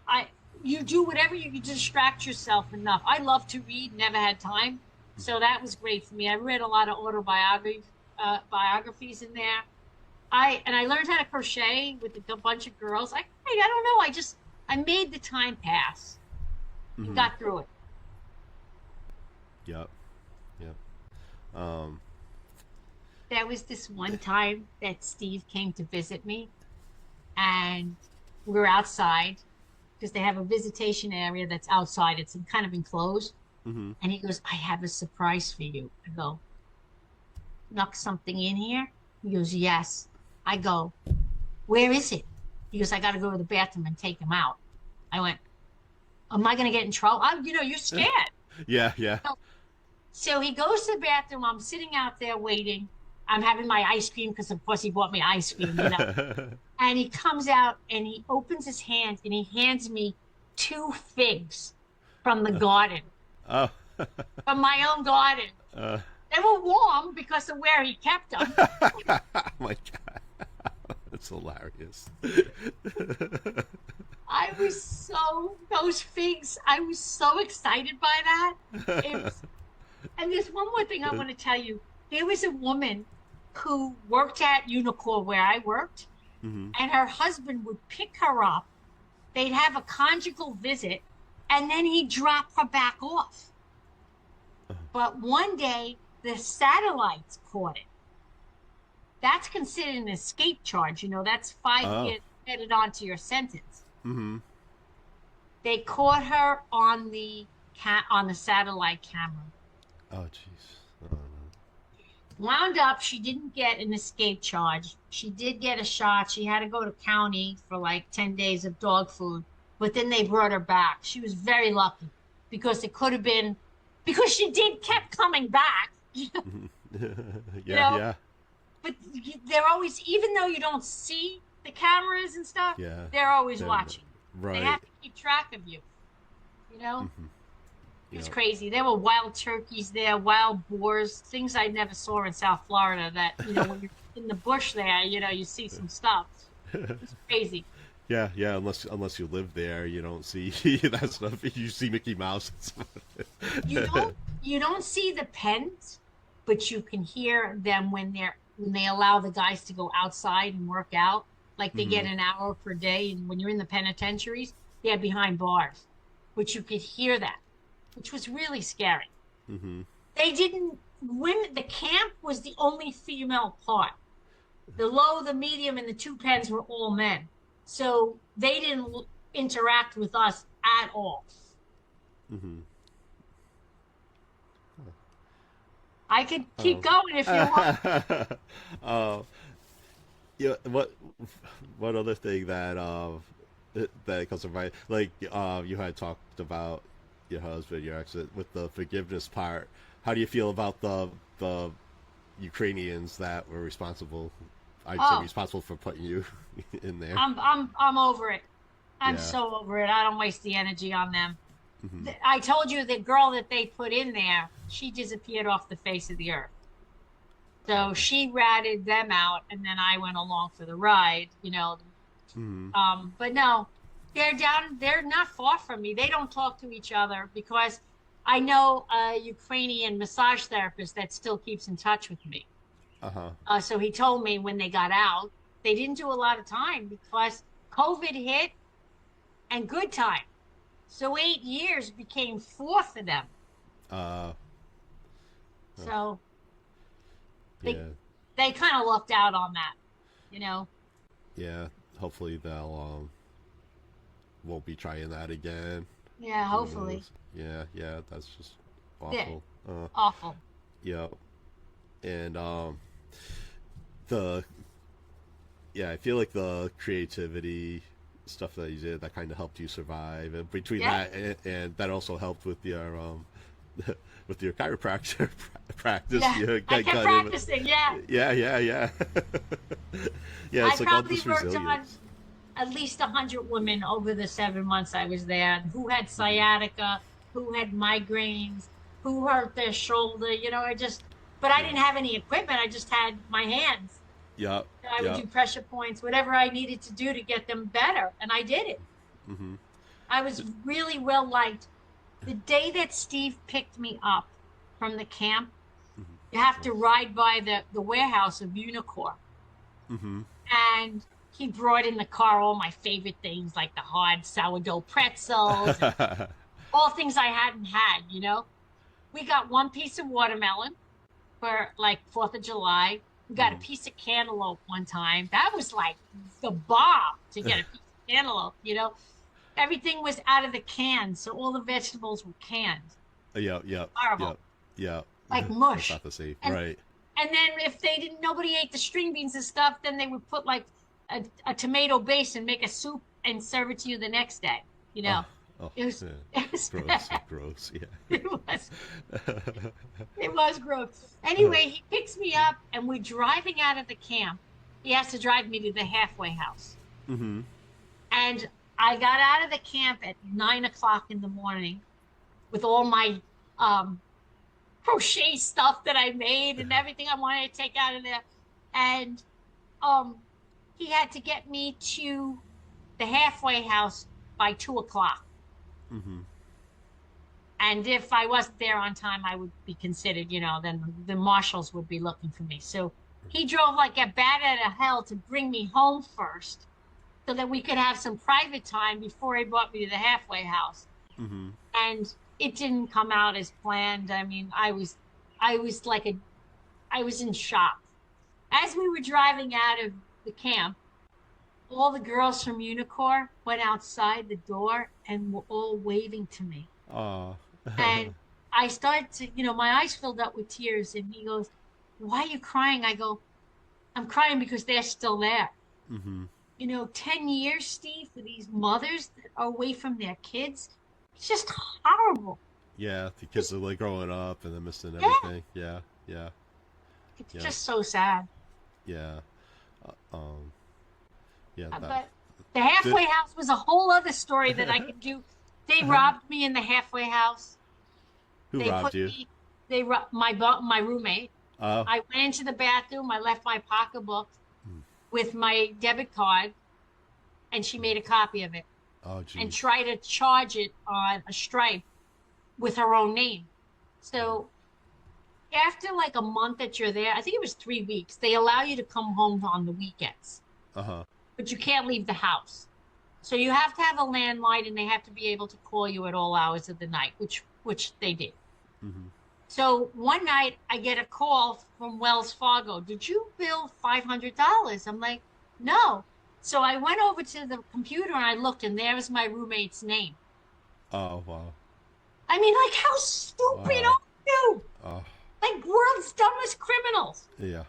I you do whatever you can distract yourself enough. I love to read, never had time. So that was great for me. I read a lot of biographies in there. I learned how to crochet with a bunch of girls. I don't know. I made the time pass and Mm-hmm. got through it. Yep. Yep. Um, There was this one time that Steve came to visit me, and we were outside because they have a visitation area that's outside. It's kind of enclosed. mm-hmm. And he goes, I have a surprise for you. I go, knock something in here? He goes, yes. I go, where is it? He goes, I got to go to the bathroom and take him out. I went, am I going to get in trouble? You're scared. Yeah. Yeah. So he goes to the bathroom. I'm sitting out there waiting. I'm having my ice cream because, of course, he bought me ice cream. And he comes out and he opens his hand and he hands me 2 figs from the garden, Oh. from my own garden. uh, They were warm because of where he kept them. oh my god, that's hilarious. Those figs, I was so excited by that. It was, and there's one more thing I want to tell you. There was a woman who worked at Unicor where I worked, Mm-hmm. and her husband would pick her up. They'd have a conjugal visit, and then he'd drop her back off. But one day, the satellites caught it. That's considered an escape charge. That's 5 years added onto your sentence. Mm-hmm. They caught her on the satellite camera. Oh jeez. Oh, Wound up, she didn't get an escape charge. She did get a shot. She had to go to county for like 10 days of dog food, but then they brought her back. She was very lucky because it could have been because she kept coming back. no. know, Yeah. But they're always, even though you don't see the cameras and stuff, Yeah. they're always watching. Right. They have to keep track of you. Mm-hmm. It was Yep. crazy. There were wild turkeys there, wild boars, things I never saw in South Florida that, when you're in the bush there, you see some stuff. It's crazy. Yeah, yeah. Unless you live there, you don't see that stuff. You see Mickey Mouse. You don't see the pens, but you can hear them when they allow the guys to go outside and work out. Like they get an hour per day, and when you're in the penitentiaries, they're behind bars, but you could hear that, which was really scary. Mm-hmm. They didn't when the camp was the only female part. The low, the medium, and the 2 pens were all men. So they didn't interact with us at all. Mm-hmm. I could keep going if you want. Yeah, what other thing that that comes to mind? Like you had talked about your husband, your ex, with the forgiveness part. How do you feel about the Ukrainians that were responsible? I'd say Oh, responsible for putting you in there. I'm over it. I'm Yeah. so over it. I don't waste the energy on them. Hmm. I told you the girl that they put in there, she disappeared off the face of the earth. So Okay. she ratted them out, and then I went along for the ride, Hmm. But no, they're down, they're not far from me. They don't talk to each other because I know a Ukrainian massage therapist that still keeps in touch with me. Uh huh. So he told me when they got out, they didn't do a lot of time because COVID hit and good time. So 8 years became four for them. Uh. Huh. So they Yeah. they kind of lucked out on that, you know. Yeah. Hopefully they'll won't be trying that again. Yeah, Who hopefully. knows? Yeah. Yeah. That's just Yeah, awful. awful. Yeah. And the yeah, I feel like the creativity stuff that you did that kind of helped you survive, and between Yeah, that and that also helped with your with your chiropractor practice, yeah. you I kept got in. practicing. Yeah, Yeah, yeah, yeah. Yeah, I it's like all probably this worked on resilience. at least 100 women over the 7 months I was there who had Hmm. sciatica, who had migraines, who hurt their shoulder. But I Yeah, didn't have any equipment. I just had my hands. yeah, So I would yeah. do pressure points, whatever I needed to do to get them better. And I did it. Hmm. I was really well liked. The day that Steve picked me up from the camp, you have to ride by the warehouse of Unicor. Hmm. And he brought in the car all my favorite things like the hard sourdough pretzels and all things I hadn't had. We got one piece of watermelon for like 4th of July. We got a Hmm. piece of cantaloupe one time. That was like the bomb to get a piece of cantaloupe. Everything was out of the can, so all the vegetables were canned. Yeah, yeah, yeah, Horrible. yeah. Like That's mush. not the same, And right? and then if they didn't nobody ate the string beans and stuff, then they would put like a tomato base and make a soup and serve it to you the next day. You Oh, know, oh, it was yeah. it was Gross, bad. gross. Yeah. It was it was gross. Anyway, he picks me up and we're driving out of the camp. He has to drive me to the halfway house. Mm-hmm. And I got out of the camp at 9 o'clock in the morning with all my um crochet stuff that I made and everything I wanted to take out of there. And um he had to get me to the halfway house by 2 o'clock. Mm-hmm. And if I wasn't there on time, I would be considered, then the marshals would be looking for me. So he drove like a bat out of hell to bring me home first so that we could have some private time before he brought me to the halfway house. Mm-hmm. And it didn't come out as planned. I mean, I was I was in shock. As we were driving out of the camp, all the girls from Unicor went outside the door and were all waving to me. Oh. And I started my eyes filled up with tears. And he goes, "Why are you crying?" I go, "I'm crying because they're still there." Mm-hmm. 10 years, Steve, for these mothers that are away from their kids. It's just horrible. Yeah, the kids It's, are like growing up and then missing yeah, everything. Yeah, yeah, it's yeah, just so sad. yeah. Uh, um, yeah. That. But the Did, halfway house was a whole other story that I could do. They robbed me in the halfway house. who They robbed put you? me, they robbed my roommate. Oh. I went into the bathroom. I left my pocketbook with my debit card, and she made a copy of it Oh, and jeez. tried to charge it on a Stripe with her own name. So after like a month that you're there, I think it was 3 weeks, they allow you to come home on the weekends, Uh huh. but you can't leave the house. So you have to have a landline and they have to be able to call you at all hours of the night, which they did. Mm-hmm. So one night I get a call from Wells Fargo. "Did you bill $500?" I'm like, "No." So I went over to the computer and I looked and there was my roommate's name. Oh, wow. I mean, like, how stupid Wow. are you? Oh, Like, world's dumbest criminals. yeah.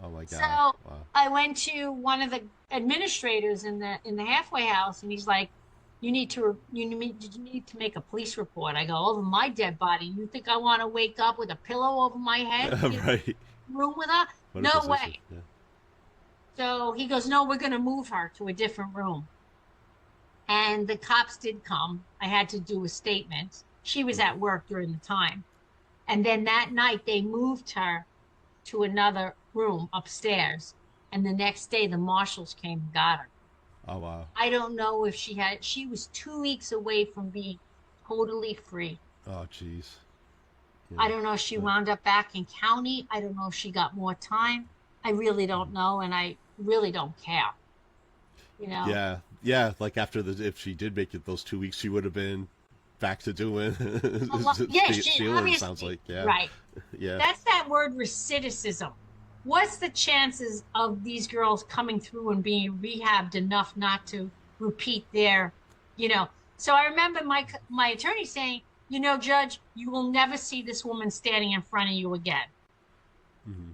Oh my So God. Wow. I went to one of the administrators in the halfway house, and he's like, you need to make a police report. I go, over my dead body. You think I want to wake up with a pillow over my head to get in Right. the room with her? What a No position. way. Yeah. So he goes, no, we're going to move her to a different room. And the cops did come. I had to do a statement. She was at work during the time. And then that night they moved her to another room upstairs. And the next day the marshals came and got her. Oh wow. I don't know if she was 2 weeks away from being totally free. Oh jeez. Yeah. I don't know if she wound up back in county. I don't know if she got more time. I really don't know. And I really don't care. You know? Yeah. Yeah. Like after if she did make it those 2 weeks, she would have been back to doing Yeah, she stealing, obviously, sounds like. Yeah. right. Yeah. That's that word recidivism. What's the chances of these girls coming through and being rehabbed enough not to repeat their. So I remember my attorney saying, Judge, you will never see this woman standing in front of you again. Mm-hmm.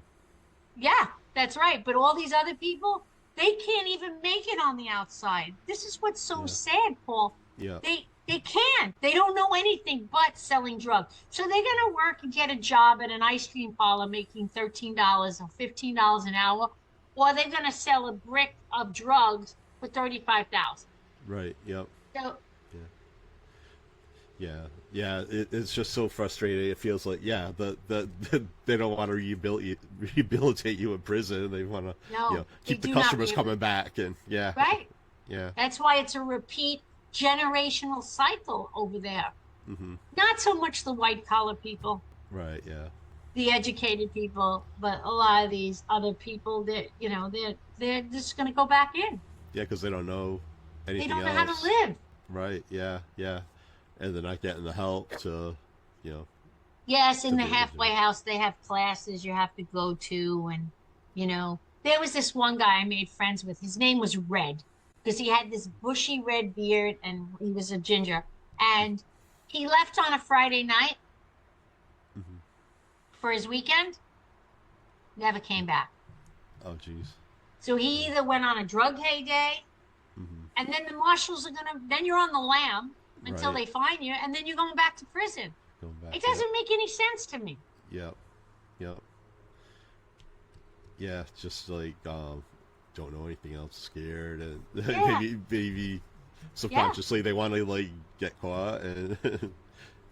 Yeah, that's right. But all these other people, they can't even make it on the outside. This is what's so sad, Paul. Yeah. They can't. They don't know anything but selling drugs. So they're going to work and get a job at an ice cream parlor making $13 or $15 an hour, or they're going to sell a brick of drugs for $35,000. Right. Yep. So Yeah. It's just so frustrating. It feels like they don't want to rehabilitate you in prison. They want to keep the customers coming back and right. Yeah. That's why it's a repeat generational cycle over there. Mm-hmm. Not so much the white collar people, Right. Yeah. the educated people, but a lot of these other people that they're just going to go back in. Yeah, because they don't know anything else. They don't know how to live. Right. Yeah. Yeah. And they're not getting the help to, Yes, in to the be able to halfway house they have classes you have to go to, and there was this one guy I made friends with. His name was Red, because he had this bushy red beard and he was a ginger. And he left on a Friday night Mm-hmm. for his weekend, never came back. Oh, jeez. So he either went on a drug heyday, Mm-hmm. and then the marshals then you're on the lam until Right. they find you, and then you're going back to prison. Going back. It doesn't make any sense to me. Yep. Yep. Yeah, just like don't know anything else, scared, and maybe subconsciously they want to like get caught and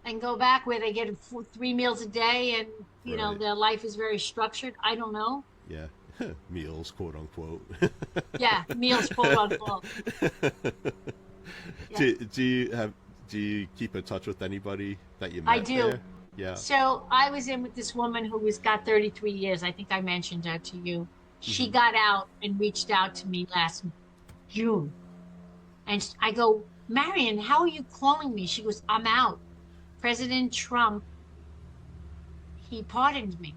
and go back where they get 3 meals a day, and Right. their life is very structured. I don't know. yeah, meals, quote unquote. Yeah, meals, quote unquote. Yeah. Do you keep in touch with anybody that you met I do. there? Yeah. So I was in with this woman who got 33 years. I think I mentioned her to you. She Mhm. got out and reached out to me last June. And I go, Marion, how are you calling me? She goes, I'm out. President Trump, he pardoned me.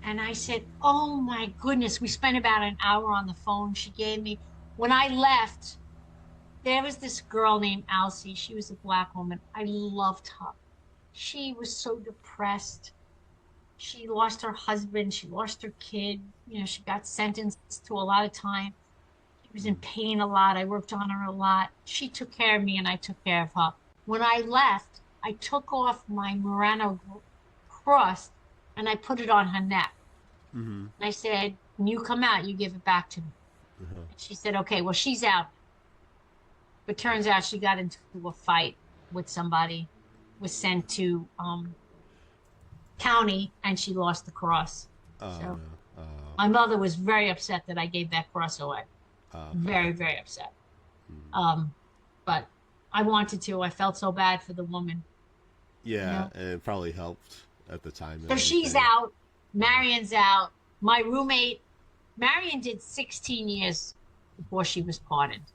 And I said, oh my goodness. We spent about an hour on the phone. She gave me, when I left, there was this girl named Alcy. She was a Black woman. I loved her. She was so depressed. She lost her husband. She lost her kid. She got sentenced to a lot of time. She was in pain a lot. I worked on her a lot. She took care of me, and I took care of her. When I left, I took off my Murano cross, and I put it on her neck. Mm-hmm. And I said, when you come out, you give it back to me. Uh-huh. She said, okay, well, she's out. But turns out she got into a fight with somebody, was sent to county, and she lost the cross. Oh, So no. my mother was very upset that I gave that cross away. Okay. Very, very upset. Mhm. But I wanted to. I felt so bad for the woman. Yeah, and it probably helped at the time. So she's out. Marion's out. My roommate, Marion did 16 years before she was pardoned.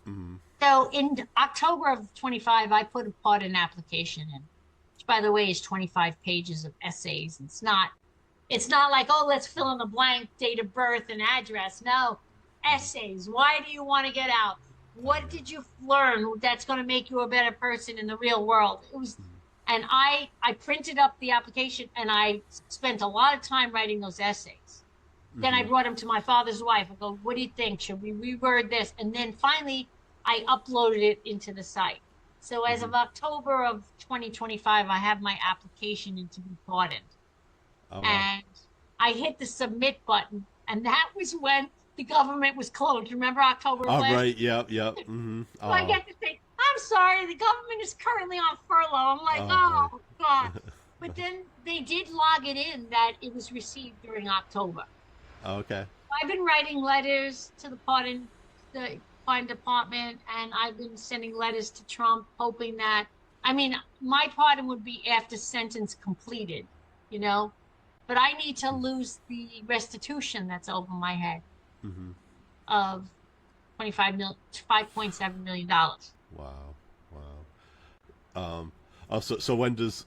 Mm-hmm. So in October of 25, I put a pardon application in, which, by the way, is 25 pages of essays. It's not like, oh, let's fill in the blank, date of birth and address. No, essays. Why do you want to get out? What did you learn that's going to make you a better person in the real world? It was, and I printed up the application, and I spent a lot of time writing those essays. Then I brought him to my father's wife. I go, what do you think? Should we reword this? And then finally, I uploaded it into the site. So as of October of 2025, I have my application in to be pardoned. Oh, wow. And I hit the submit button, and that was when the government was closed. Remember October of Oh, last? right. Yep. Yep. So I get to say, I'm sorry, the government is currently on furlough. I'm like, Oh, oh, God. But then they did log it in that it was received during October. boy. Okay. I've been writing letters to the pardon department, and I've been sending letters to Trump, hoping that, I mean, my pardon would be after sentence completed, you know, but I need to lose the restitution that's over my head of $5.7 million. Wow. Wow. So when does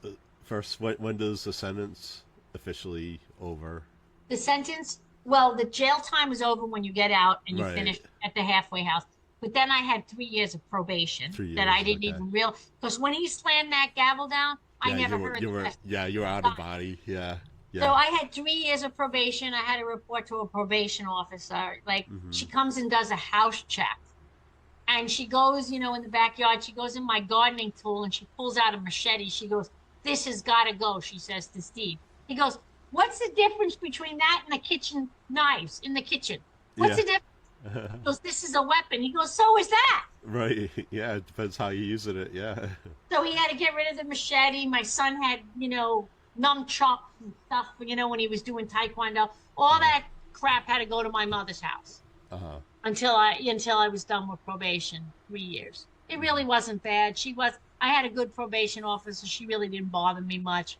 when does the sentence officially over? The sentence, well, the jail time is over when you get out and you Right. finish at the halfway house. But then I had 3 years of probation 3 that I years, didn't okay. even realize. Because when he slammed that gavel down, I never heard the rest. Yeah, you were out of body. Yeah. Yeah. So I had 3 years of probation. I had to report to a probation officer. Like, she comes and does a house check. And she goes, you know, in the backyard, she goes in my gardening tool and she pulls out a machete. She goes, this has got to go, she says to Steve. He goes, what's the difference between that and the kitchen knives in the kitchen? What's the difference? He goes, this is a weapon. He goes, so is that. Right. Yeah. It depends how you're using it. Yeah. So he had to get rid of the machete. My son had, you know, nunchucks and stuff, you know, when he was doing taekwondo. All that crap had to go to my mother's house until I was done with probation, 3 years. It really wasn't bad. I had a good probation officer. She really didn't bother me much.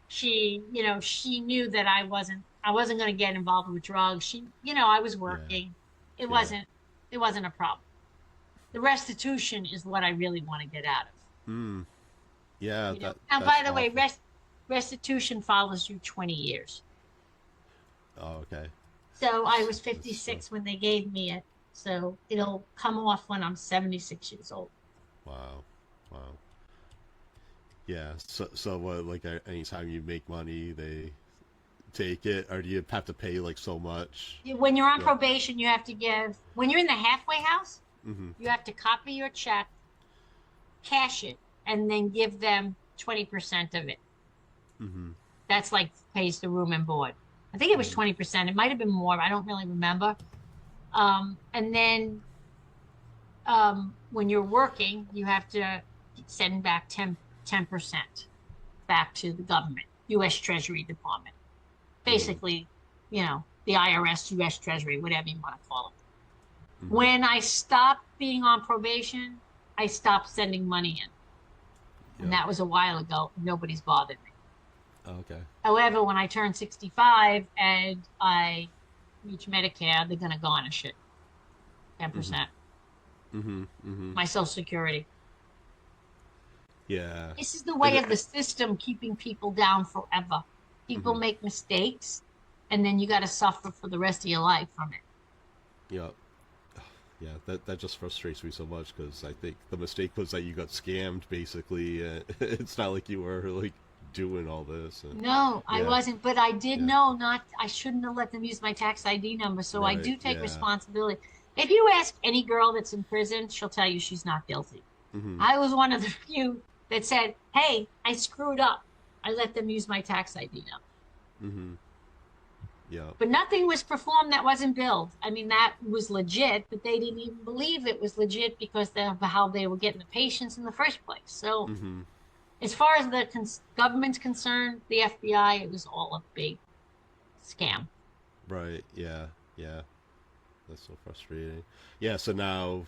She, you know, she knew that I wasn't going to get involved with drugs. She, you know, I was working. It wasn't a problem. The restitution is what I really want to get out of. Yeah. You know? And by the way, restitution follows you 20 years. Oh, okay. So I was 56 when they gave me it. So it'll come off when I'm 76 years old. Wow. Yeah. So what? Like anytime you make money, they take it, or do you have to pay like so much? When you're on probation, you have to give. When you're in the halfway house, you have to copy your check, cash it, and then give them 20% of it. That's like pays the room and board. I think it was 20%. It might have been more. I don't really remember. And then when you're working, you have to send back 10% back to the government, U.S. Treasury Department. Basically, you know, the IRS, U.S. Treasury, whatever you want to call it. When I stopped being on probation, I stopped sending money in. And that was a while ago. Nobody's bothered me. Okay. However, when I turn 65 and I reach Medicare, they're going to garnish it 10%. My Social Security. Yeah. This is the way of the system keeping people down forever. People make mistakes, and then you got to suffer for the rest of your life from it. Yeah. Yeah, that just frustrates me so much because I think the mistake was that you got scammed, basically. It's not like you were like doing all this. No, I wasn't, but I did know I shouldn't have let them use my tax ID number, so I do take responsibility. If you ask any girl that's in prison, she'll tell you she's not guilty. I was one of the few that said, hey, I screwed up. I let them use my tax ID number. Yeah. But nothing was performed that wasn't billed. I mean, that was legit, but they didn't even believe it was legit because of how they were getting the patients in the first place. So as far as the government's concerned, the FBI, it was all a big scam. Right. Yeah. That's so frustrating. Yeah. So now,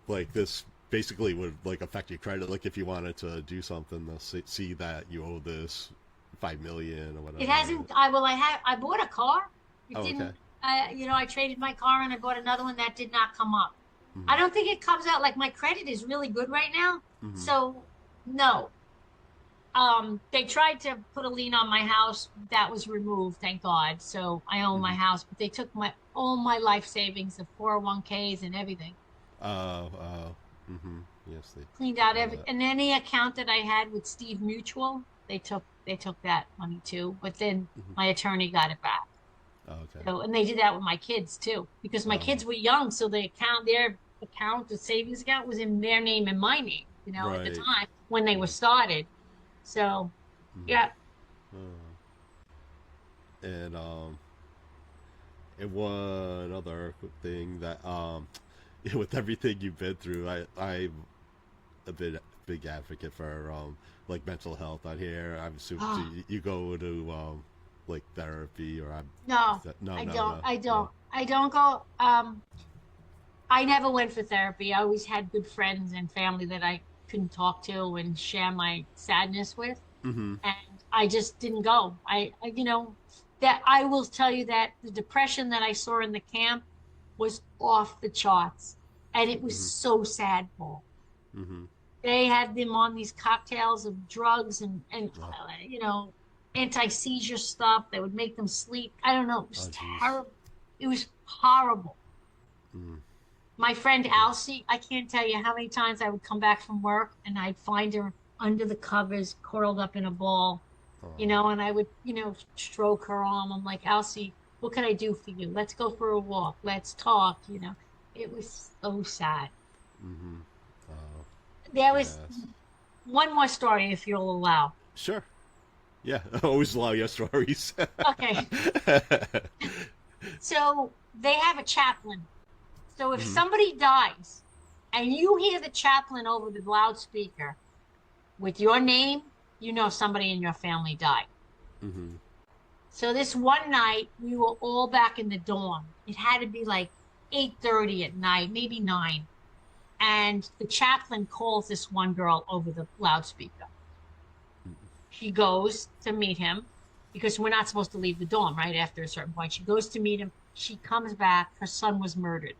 like, this basically would like affect your credit. Like, if you wanted to do something, they'll see that you owe this $5 million or whatever. It hasn't. I bought a car. It didn't. Okay. You know, I traded my car and I bought another one that did not come up. I don't think it comes out. Like, my credit is really good right now. So no. They tried to put a lien on my house. That was removed, thank God. So I own my house, but they took all my life savings, the 401ks and everything. Yes, they cleaned out and any account that I had with Steve Mutual, they took that money too. But then my attorney got it back. Okay. So, and they did that with my kids too, because my kids were young, so their account, the savings account, was in their name and my name, at the Right. time when they were started. So, yeah. And and one other quick thing that with everything you've been through, I'm a big advocate for like mental health out here. I'm assuming you go to like therapy, or I'm No, no I no don't. no I no. don't. I don't go. I never went for therapy. I always had good friends and family that I couldn't talk to and share my sadness with, Mm-hmm. and I just didn't go. That I will tell you that the depression that I saw in the camp was off the charts, and it was Mm-hmm. so sad, Paul. Mm-hmm. They had them on these cocktails of drugs and Oh, anti-seizure stuff that would make them sleep. I don't know. It was oh jeez. terrible. It was horrible. Mm. My friend Yeah. Alcy, I can't tell you how many times I would come back from work and I'd find her under the covers, curled up in a ball, Oh. and I would, stroke her arm. I'm like, Alcy, what can I do for you? Let's go for a walk. Let's talk. It was so sad. Mm-hmm. Oh. There was Yes. one more story, if you'll allow. Sure. Yeah. Always allow your stories. Okay. So they have a chaplain. So if Mm-hmm. somebody dies and you hear the chaplain over the loudspeaker with your name, you know somebody in your family died. Mm-hmm. So this one night, we were all back in the dorm. It had to be like 8:30 at night, maybe 9. And the chaplain calls this one girl over the loudspeaker. She goes to meet him because we're not supposed to leave the dorm, right? After a certain point, she goes to meet him. She comes back. Her son was murdered.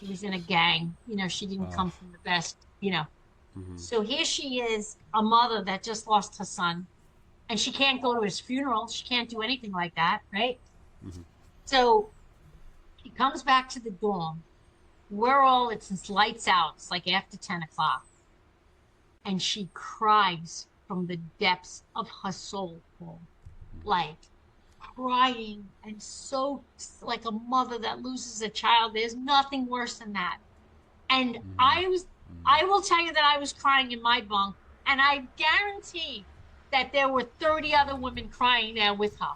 He was in a gang. She didn't come from the best. Mm-hmm. So here she is, a mother that just lost her son, and she can't go to his funeral. She can't do anything like that, right? Mm-hmm. So he comes back to the dorm. It's lights out. It's like after 10 o'clock. And she cries from the depths of her soul, Paul. Like crying, and so like a mother that loses a child. There's nothing worse than that. And I will tell you that I was crying in my bunk, and I guarantee that there were 30 other women crying there with her,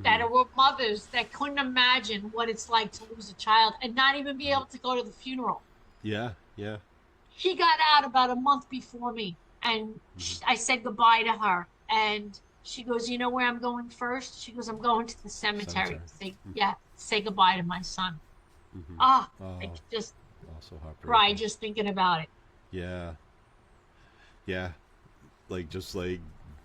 that were mothers that couldn't imagine what it's like to lose a child and not even be able to go to the funeral. Yeah. Yeah. She got out about a month before me, and I said goodbye to her, and she goes, "You know where I'm going first?" She goes, "I'm going to the cemetery to say goodbye to my son." Mm-hmm. I Oh, just also heartbreaking. cry just thinking about it. Yeah. Yeah. Like just like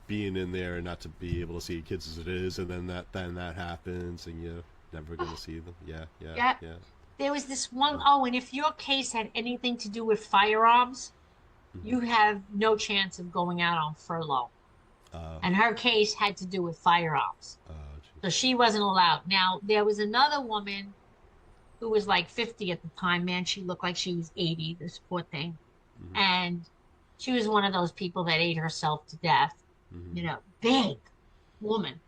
being in there and not to be able to see your kids as it is, and then that happens, and you're never gonna see them. Yeah. Yeah. Yeah. Yeah. There was this one, and if your case had anything to do with firearms, you have no chance of going out on furlough. And her case had to do with firearms. So she wasn't allowed. Now, there was another woman who was like 50 at the time. Man, she looked like she was 80, this poor thing. And she was one of those people that ate herself to death. Big woman.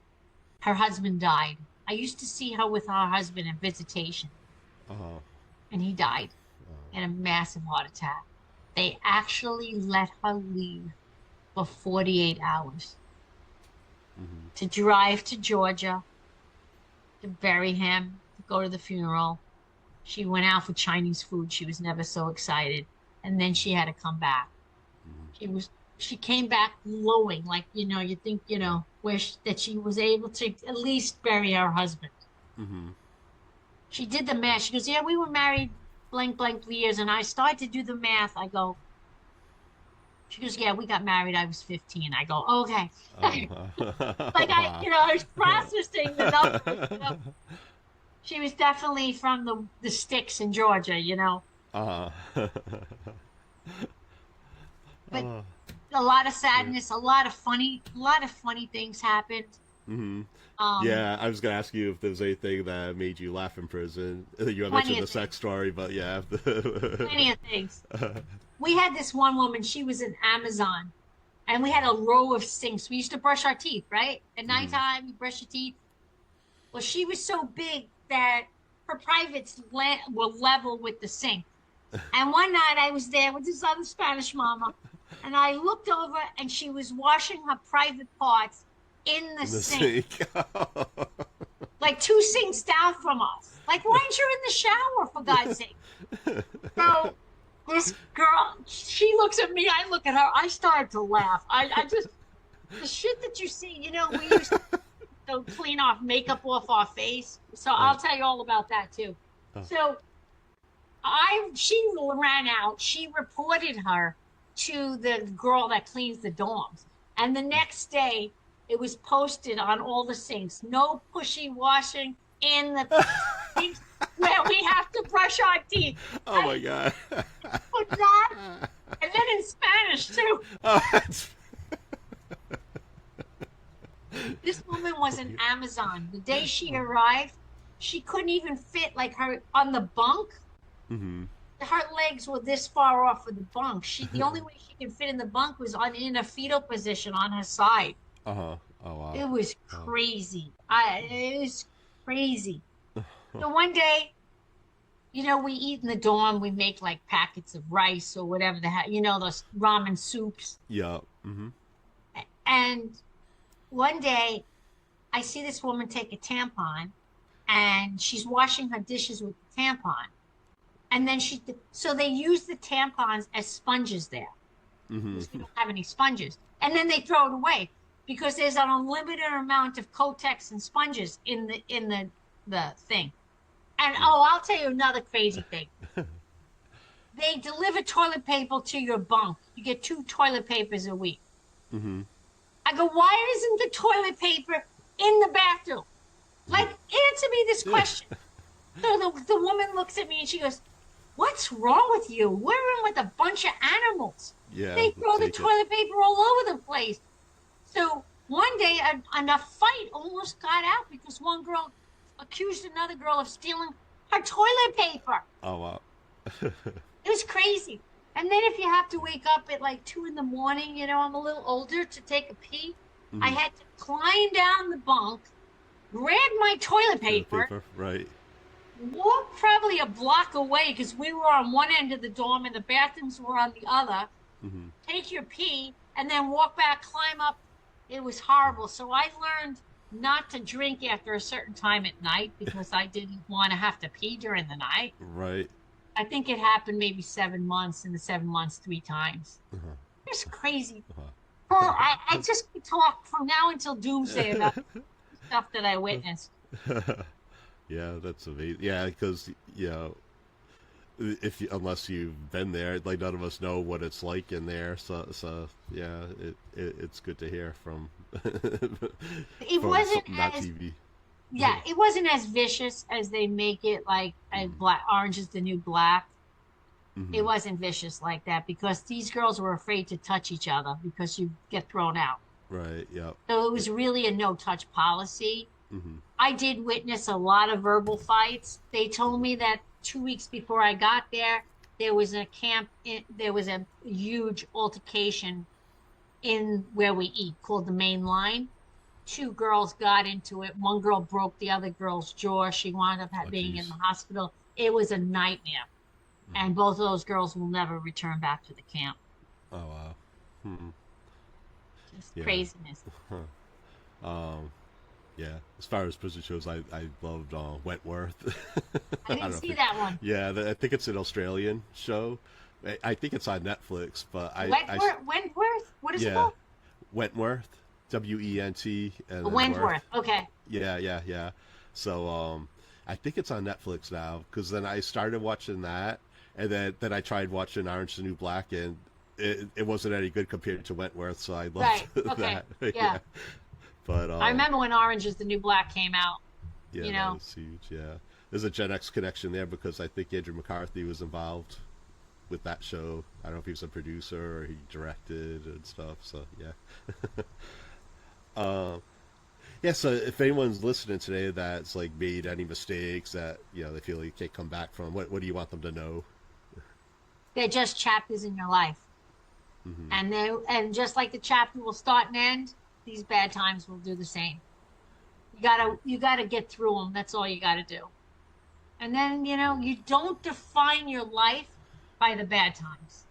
Her husband died. I used to see her with her husband in visitation. And he died in a massive heart attack. They actually let her leave for 48 hours to drive to Georgia, to bury him, to go to the funeral. She went out for Chinese food. She was never so excited. And then she had to come back. She came back glowing, like, you think, wish that she was able to at least bury her husband. She did the math. She goes, "Yeah, we were married blank years." And I started to do the math. I go, she goes, "Yeah, we got married. I was 15. I go, "Okay." Like I was processing the numbers. She was definitely from the sticks in Georgia, But a lot of sadness, a lot of funny things happened. Yeah, I was gonna ask you if there was anything that made you laugh in prison. You mentioned the sex story, but yeah, plenty of things. We had this one woman. She was in Amazon, and we had a row of sinks. We used to brush our teeth, right? At nighttime, you brush your teeth. Well, she was so big that her privates were level with the sink. And one night I was there with this other Spanish mama, and I looked over and she was washing her private parts in the In the sink, sink. like 2 sinks down from us. Like, why aren't you in the shower, for God's sake? So this girl, she looks at me, I look at her, I started to laugh. I just, the shit that you see, we used to clean off makeup off our face. So I'll tell you all about that too. So she ran out. She reported her to the girl that cleans the dorms. And the next day, it was posted on all the sinks. No pushy washing in the sinks where we have to brush our teeth. Oh my God. Put that, and then in Spanish too. Oh, that's... This woman was an Amazon. The day she arrived, she couldn't even fit like her on the bunk. Mm-hmm. Her legs were this far off of the bunk. The only way she could fit in the bunk was in a fetal position on her side. Uh-huh. Oh wow. It was crazy. It was crazy. So one day, we eat in the dorm. We make like packets of rice or whatever those ramen soups. Yeah. Mm-hmm. And one day, I see this woman take a tampon, and she's washing her dishes with the tampon. And then so they use the tampons as sponges there. Mm-hmm. Because they don't have any sponges. And then they throw it away because there's an unlimited amount of Kotex and sponges in the thing. And I'll tell you another crazy thing. They deliver toilet paper to your bunk. You get 2 toilet papers a week. Mm-hmm. I go, why isn't the toilet paper in the bathroom? Like, answer me this question. So the woman looks at me and she goes, what's wrong with you? We're in with a bunch of animals. Yeah. They throw the toilet paper all over the place. So one day, a fight almost got out because one girl accused another girl of stealing her toilet paper. Oh wow. It was crazy. And then if you have to wake up at like 2 in the morning, I'm a little older, to take a pee, I had to climb down the bunk, grab my toilet paper, Right. walk probably a block away because we were on one end of the dorm and the bathrooms were on the other, take your pee, and then walk back, climb up. It was horrible. So I learned not to drink after a certain time at night because I didn't want to have to pee during the night. Right. I think it happened maybe 7 months, in the 7 months, 3 times. It's crazy. Well, I just could talk from now until doomsday about stuff that I witnessed. Yeah, that's amazing. Yeah, because unless you've been there, like none of us know what it's like in there. So yeah, it's good to hear from. It wasn't not as TV. Yeah, it wasn't as vicious as they make it. Like Orange is the New Black. It wasn't vicious like that because these girls were afraid to touch each other because you get thrown out. Right. Yeah. So it was really a no-touch policy. I did witness a lot of verbal fights. They told me that 2 weeks before I got there, there was a camp. There was a huge altercation in where we eat called the Main Line. 2 girls got into it. One girl broke the other girl's jaw. She wound up being in the hospital. It was a nightmare. And both of those girls will never return back to the camp. Oh wow. Just craziness. Yeah. As far as prison shows, I loved Wentworth. I didn't see that one. Yeah, I think it's an Australian show. I think it's on Netflix, but Wentworth? What is it called? Wentworth. Went and Wentworth. Okay. Yeah. So I think it's on Netflix now because then I started watching that, and then I tried watching Orange is the New Black, and it wasn't any good compared to Wentworth. So I loved that. Yeah. But I remember when Orange is the New Black came out. Yeah, that was huge. Yeah, there's a Gen X connection there because I think Andrew McCarthy was involved with that show. I don't know if he was a producer or he directed and stuff. So yeah. Yeah, so if anyone's listening today that's like made any mistakes that they feel like can't come back from, what do you want them to know? They're just chapters in your life, and just like the chapter will start and end, these bad times will do the same. You gotta get through them. That's all you gotta do. And then, you don't define your life by the bad times.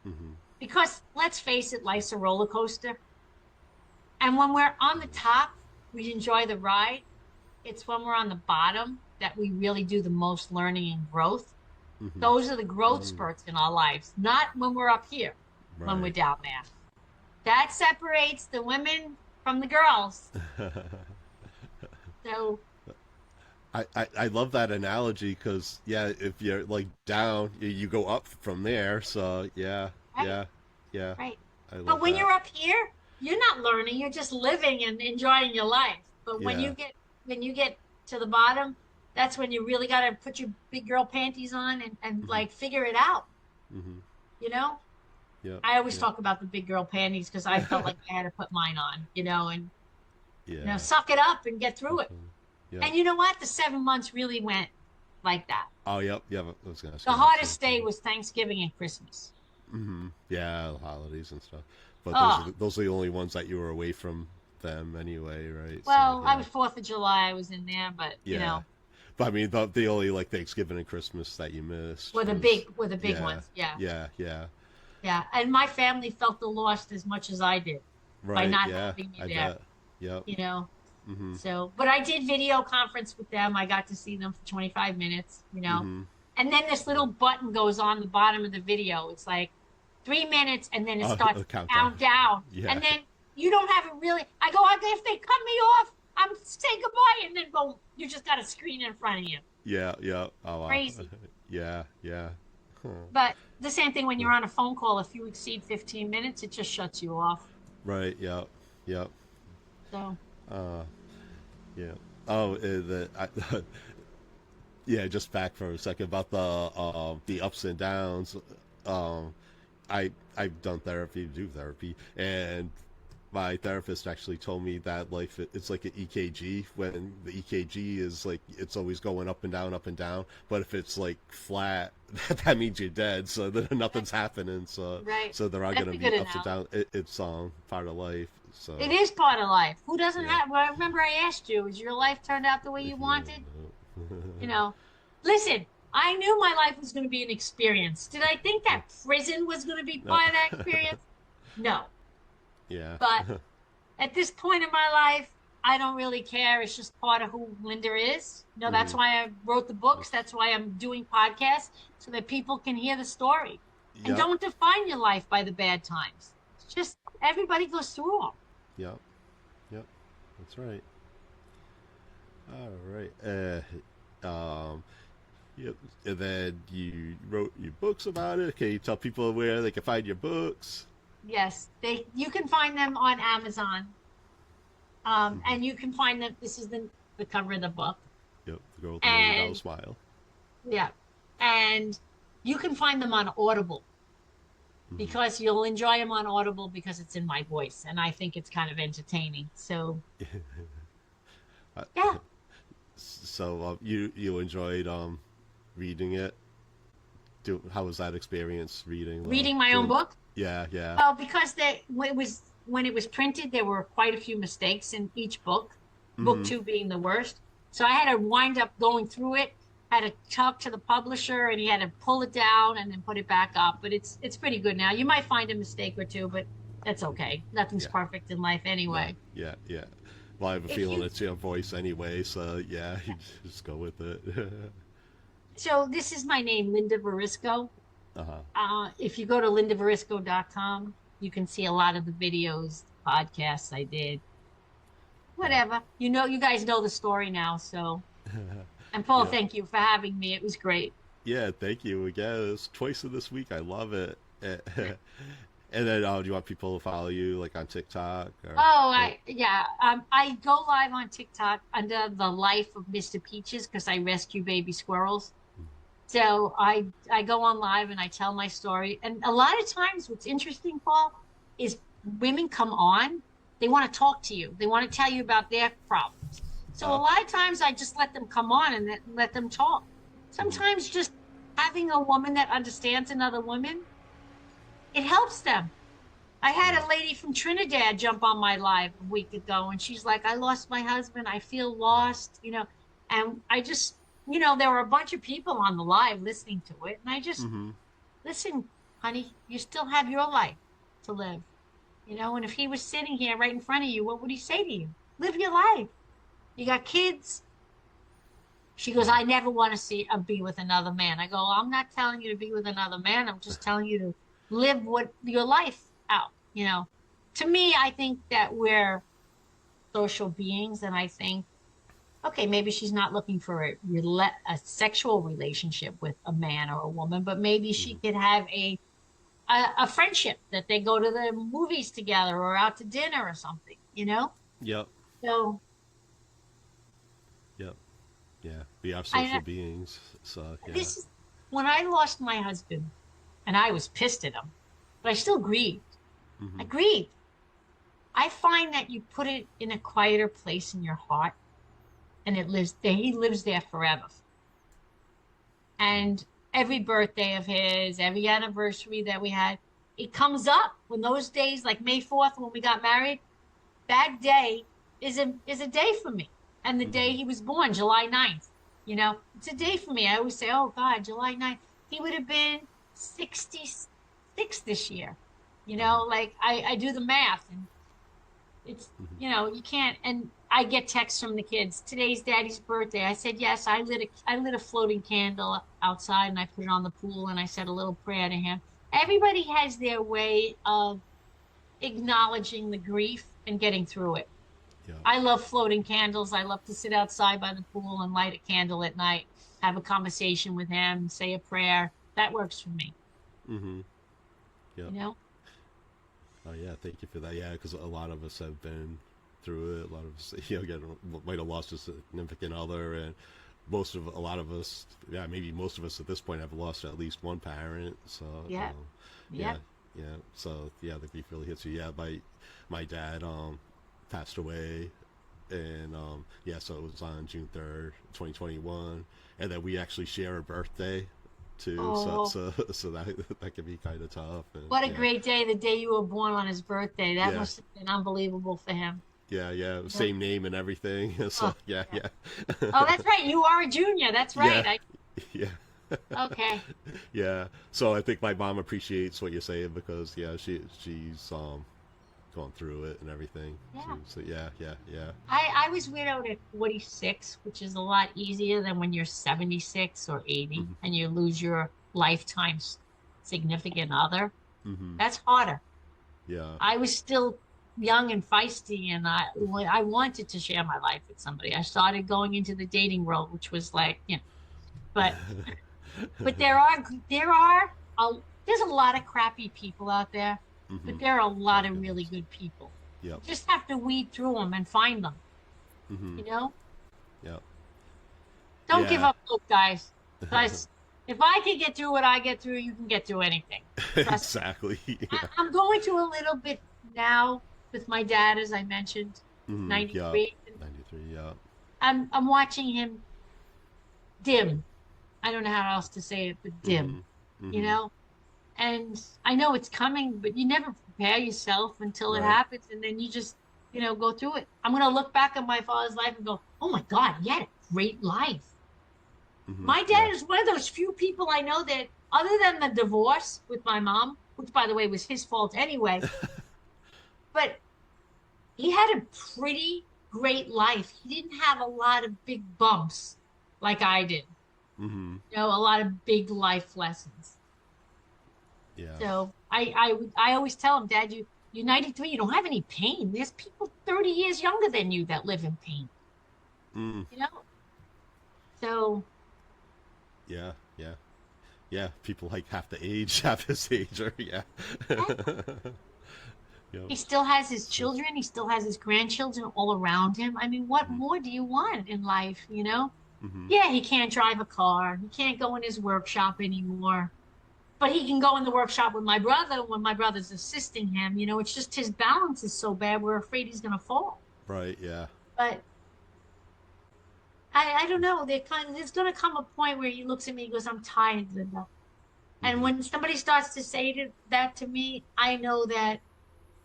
Mm-hmm. Because let's face it, life's a roller coaster. And when we're on the top, we enjoy the ride. It's when we're on the bottom that we really do the most learning and growth. Mm-hmm. Those are the growth spurts in our lives, not when we're up here, when we're down there. That separates the women from the girls. So I love that analogy because, yeah, if you're like down, you go up from there. So, yeah, right, yeah. right. I love But when that. you're up here, you're not learning, you're just living and enjoying your life. But when Yeah. you get to the bottom, that's when you really got to put your big girl panties on and Mm-hmm. like figure it out. Mm-hmm. You know, Yep. I always Yep. talk about the big girl panties because I felt like I had to put mine on, and Yeah. suck it up and get through it. Yep. And you know what? The 7 months really went like that. Oh, yep. Yeah. I was gonna ask The you that hardest too. day was Thanksgiving and Christmas. Mm-hmm. Yeah, the holidays and stuff. But Oh, those are the only ones that you were away from them anyway, right? So, well, I yeah. was 4th of July. I was in there, but Yeah. But I mean, the only like Thanksgiving and Christmas that you missed were the big yeah, ones. Yeah, yeah, yeah. And my family felt the loss as much as I did by right, not yeah, having me I there. bet, yep, You know. mm-hmm, So, but I did video conference with them. I got to see them for 25 minutes. mm-hmm, And then this little button goes on the bottom of the video. It's like 3 minutes, and then it starts a to countdown, count down. yeah, And then you don't have it really. I go out there, if they cut me off, I'm say goodbye, and then boom, you just got a screen in front of you. yeah, oh wow, Crazy. yeah, huh. But the same thing when you're on a phone call. If you exceed 15 minutes, it just shuts you off. Right, yep, So uh, yeah, oh, yeah, just back for a second about the ups and downs. Um, I've done therapy, do therapy, and my therapist actually told me that life it's like an EKG. When the EKG is like it's always going up and down, up and down. But if it's like flat, that means you're dead. So then nothing's happening. So right, there are that's going a to be good ups and analogy. downs. It's part of life. So It is part of life. Who doesn't yeah. have? Well, I remember I asked you, "Is your life turned out the way you wanted?" You know, listen, I knew my life was going to be an experience. Did I think that prison was going to be No. part of that experience? No. Yeah. But at this point in my life, I don't really care. It's just part of who Linda is. That's Mhm. why I wrote the books. That's why I'm doing podcasts so that people can hear the story. And Yep. don't define your life by the bad times. It's just everybody goes through them. Yep. Yep. That's right. All right. Yep. And then you wrote your books about it. Can you tell people where they can find your books? Yes, you can find them on Amazon. Mm-hmm. And you can find them. This is the cover of the book. Yep. The girl with the $1 million And smile. yeah, and you can find them on Audible Mm-hmm. because you'll enjoy them on Audible because it's in my voice, and I think it's kind of entertaining. So Uh, yeah, so you enjoyed reading it. How was that experience reading? reading my own book. Yeah. Yeah. Well, because when it was printed, there were quite a few mistakes in each book. Book Mm-hmm. 2 being the worst. So I had to wind up going through it. Had to talk to the publisher, and he had to pull it down and then put it back up. But it's pretty good now. You might find a mistake or two, but that's okay. Nothing's Yeah. perfect in life anyway. No. Yeah. Well, I have a If feeling you it's your voice anyway, so yeah, you just go with it. So this is my name, Linda Varisco. Uh-huh. If you go to lindavarisco.com, you can see a lot of the videos, podcasts I did. Whatever. You guys know the story now, so. And Paul, Yeah. thank you for having me. It was great. Yeah, thank you again. It's twice in this week. I love it. And then, do you want people to follow you, like on TikTok? I go live on TikTok under the life of Mr. Peaches because I rescue baby squirrels. So I go on live and I tell my story. And a lot of times what's interesting, Paul, is women come on, they want to talk to you. They want to tell you about their problems. So a lot of times I just let them come on and let them talk. Sometimes just having a woman that understands another woman, it helps them. I had Yeah. a lady from Trinidad jump on my live a week ago, and she's like, I lost my husband. I feel lost, And I just, there were a bunch of people on the live listening to it. And I just, Mm-hmm. listen, honey, you still have your life to live, And if he was sitting here right in front of you, what would he say to you? Live your life. You got kids. She goes, I never want to be with another man. I go, I'm not telling you to be with another man. I'm just telling you to live your life out. To me, I think that we're social beings, and I think, okay, maybe she's not looking for a sexual relationship with a man or a woman, but maybe she Mm-hmm. could have a friendship that they go to the movies together or out to dinner or something. Yep. So Yep. Yeah. We are social I beings. So yeah. this is when I lost my husband, and I was pissed at him, but I still grieved. I Mm-hmm. grieved. I find that you put it in a quieter place in your heart, and it lives there. He lives there forever. And every birthday of his, every anniversary that we had, it comes up when those days, like May 4th, when we got married, that day is a day for me. And the day Mm-hmm. he was born, July 9th, it's a day for me. I always say, oh God, July 9th. He would have been 66 this year. Uh-huh. Like I do the math, and it's, Mm-hmm. you can't. And I get texts from the kids. Today's daddy's birthday. I said, yes, I lit a floating candle outside, and I put it on the pool, and I said a little prayer to him. Everybody has their way of acknowledging the grief and getting through it. Yep. I love floating candles. I love to sit outside by the pool and light a candle at night, have a conversation with him, say a prayer. That works for me, Mm-hmm. you Yep. know? Oh yeah, thank you for that. Yeah, because a lot of us have been through it. A lot of us, might have lost a significant other, and a lot of us, yeah, maybe most of us at this point have lost at least one parent. So, Yeah. yeah, Yeah. yeah. So yeah, the grief really hits you. Yeah, my dad passed away, and yeah, so it was on June 3rd, 2021, and then we actually share a birthday too. So Oh, so that can be kind of tough. And what a yeah, great day, the day you were born on his birthday. That yeah. must have been unbelievable for him. Yeah, Yeah. same name and everything. So Oh, yeah, yeah. yeah, Oh, that's right. You are a junior. That's right. yeah, yeah, Okay. yeah. So I think my mom appreciates what you're saying because yeah, she's gone through it and everything. Yeah. So yeah, yeah, yeah. I was widowed at 46, which is a lot easier than when you're 76 or 80 Mm-hmm. and you lose your lifetime's significant other. Mm-hmm. That's harder. Yeah. I was still young and feisty, and I wanted to share my life with somebody. I started going into the dating world, which was like, but but there's a lot of crappy people out there, Mm-hmm. but there are a Oh lot of really goodness. good people. Yep. You just have to weed through them and find them, Mm-hmm. you know? Yep. Don't give Yeah. up hope, guys. Guys, if I can get through what I get through, you can get through anything. Trust me. Exactly. Yeah. I'm going through a little bit now with my dad, as I mentioned. He's Mm-hmm. Yep. 93. 93. Yep. I'm watching him dim. I don't know how else to say it, but dim, Mm-hmm. you Mm-hmm. know? And I know it's coming, but you never prepare yourself until it Right. happens, and then you just, go through it. I'm gonna look back at my father's life and go, "Oh my God, he had a great life." Mm-hmm. My Yeah. dad is one of those few people I know that, other than the divorce with my mom, which by the way was his fault anyway, but he had a pretty great life. He didn't have a lot of big bumps like I did. Mm-hmm. A lot of big life lessons. Yeah. So I always tell him, Dad, you're 93, you don't have any pain. There's people 30 years younger than you that live in pain, Mm. you know? So Yeah. Yeah. Yeah. People like half the age, half his age, or yeah. yeah, Yep. he still has his children, he still has his grandchildren all around him. I mean, what Mm-hmm. more do you want in life? Mm-hmm. Yeah, he can't drive a car. He can't go in his workshop anymore. But he can go in the workshop with my brother when my brother's assisting him. It's just his balance is so bad, we're afraid he's going to fall. Right. Yeah. But I don't know. There's going to come a point where he looks at me and goes, I'm tired, Linda. And Mm-hmm. when somebody starts to say that to me, I know that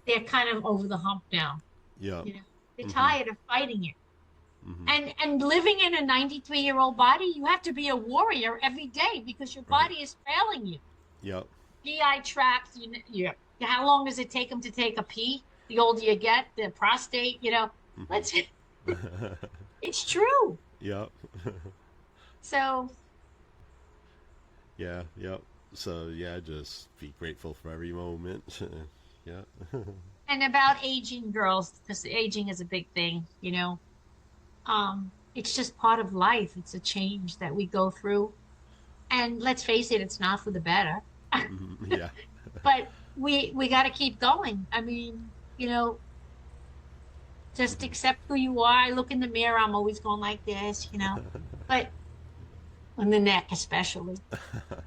they're kind of over the hump now. Yep. You know, they're Mm-hmm. tired of fighting it. Mm-hmm. And living in a 93-year-old body, you have to be a warrior every day because your Right. body is failing you. Yep. GI tract, how long does it take them to take a pee? The older you get, the prostate, let's, Mm-hmm. it's true. Yep. So, Yeah. Yep. So yeah, just be grateful for every moment. Yeah. and about aging girls, because aging is a big thing, it's just part of life. It's a change that we go through. And let's face it, it's not for the better. Mm-hmm. Yeah. But we got to keep going. I mean, just Mm-hmm. accept who you are. I look in the mirror, I'm always going like this. But on the neck especially.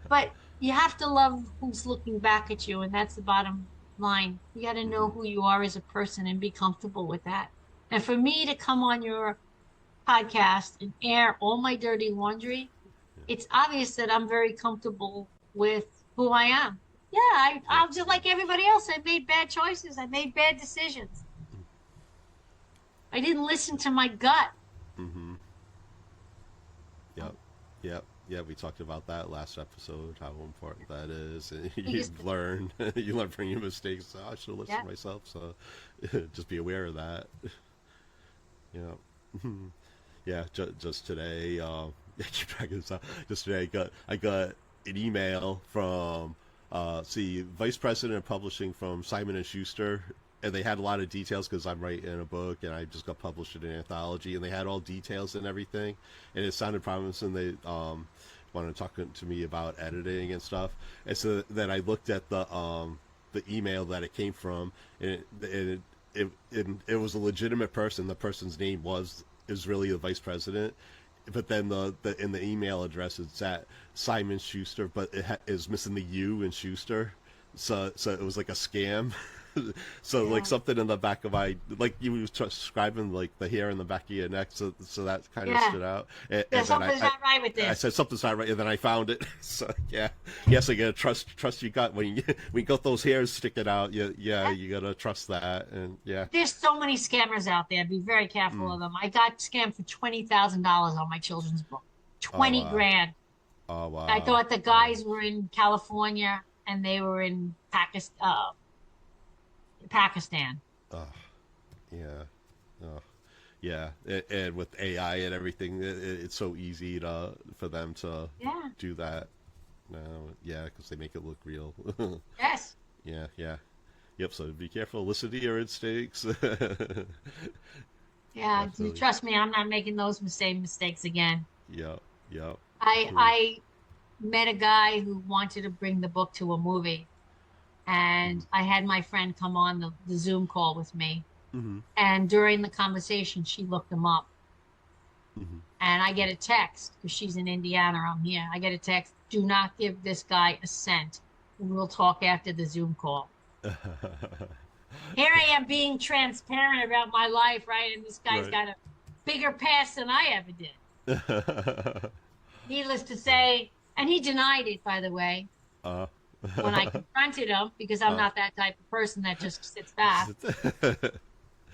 But you have to love who's looking back at you, and that's the bottom line. You got to know Mm-hmm. who you are as a person and be comfortable with that. And for me to come on your podcast and air all my dirty laundry, it's obvious that I'm very comfortable with who I am. Yeah, Yep. I'm just like everybody else. I made bad choices. I made bad decisions. I didn't listen to my gut. Mm-hmm. Yep. Yep. Yeah, we talked about that last episode, how important that is. And you Because, learn, you learn from your mistakes. So I should have listened yeah, to myself. So just be aware of that. Yeah. Yeah. Just today, I keep tracking this out. Just today, I got an email from vice president of publishing from Simon and Schuster, and they had a lot of details because I'm writing a book and I just got published in an anthology, and they had all details and everything, and it sounded promising. They wanted to talk to me about editing and stuff, and so then I looked at the email that it came from, and it was a legitimate person. The person's name is really the vice president, but then the in the email address it's at Simon Schuster, but is missing the U in Schuster, so it was like a scam. So like yeah, something in the back of my, like you were describing, like the hair in the back of your neck, so that kind of yeah. stood out, There's and then something's not right with I this. said something's not right, and then I found it. So yeah, yes, you gotta trust your gut when you got those hairs sticking out. Yeah, Yeah. you gotta trust that, and yeah. There's so many scammers out there. Be very careful Mm. of them. I got scammed for $20,000 on my children's book. Oh 20 wow. grand. Oh I wow. thought the guys were in California and they were in Pakistan. Oh yeah. Oh yeah. And with AI and everything, it's so easy for them to Yeah. do that. No, yeah, because they make it look real. Yes. Yeah, yeah. Yep, so be careful. Listen to your instincts. Yeah. You Definitely. trust me, I'm not making those same mistakes again. Yep, yep. I Mm-hmm. I met a guy who wanted to bring the book to a movie, and I had my friend come on the Zoom call with me. Mm-hmm. And during the conversation, she looked him up. Mm-hmm. And I get a text because she's in Indiana. I'm here. I get a text. Do not give this guy a cent. We'll talk after the Zoom call. Here I am being transparent about my life, right? And this guy's Right. got a bigger past than I ever did. Needless to say, and he denied it, by the way, uh, when I confronted him because I'm uh, not that type of person that just sits back.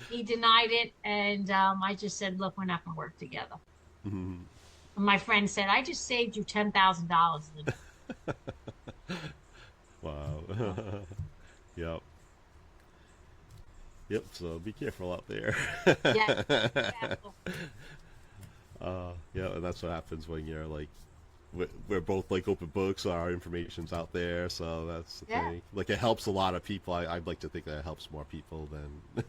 He denied it, and I just said, "Look, we're not going to work together." Mhm. And my friend said, "I just saved you $10,000." Wow. So, Yep. Yep, so be careful out there. yes, careful. Yeah, and that's what happens when you're like, we're both like open books, so our information's out there, so that's the Yeah, thing. Like, it helps a lot of people. I'd like to think that it helps more people than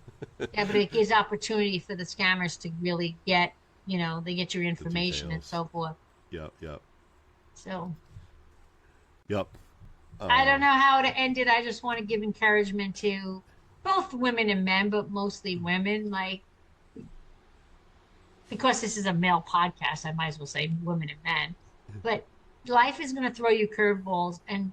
yeah, but it gives opportunity for the scammers to really get, they get your the information and details. so forth. Yep, yep, So yep. I don't Um, know how to end it. I just want to give encouragement to both women and men, but mostly women. Like, because this is a male podcast, I might as well say women and men. But life is going to throw you curveballs. And,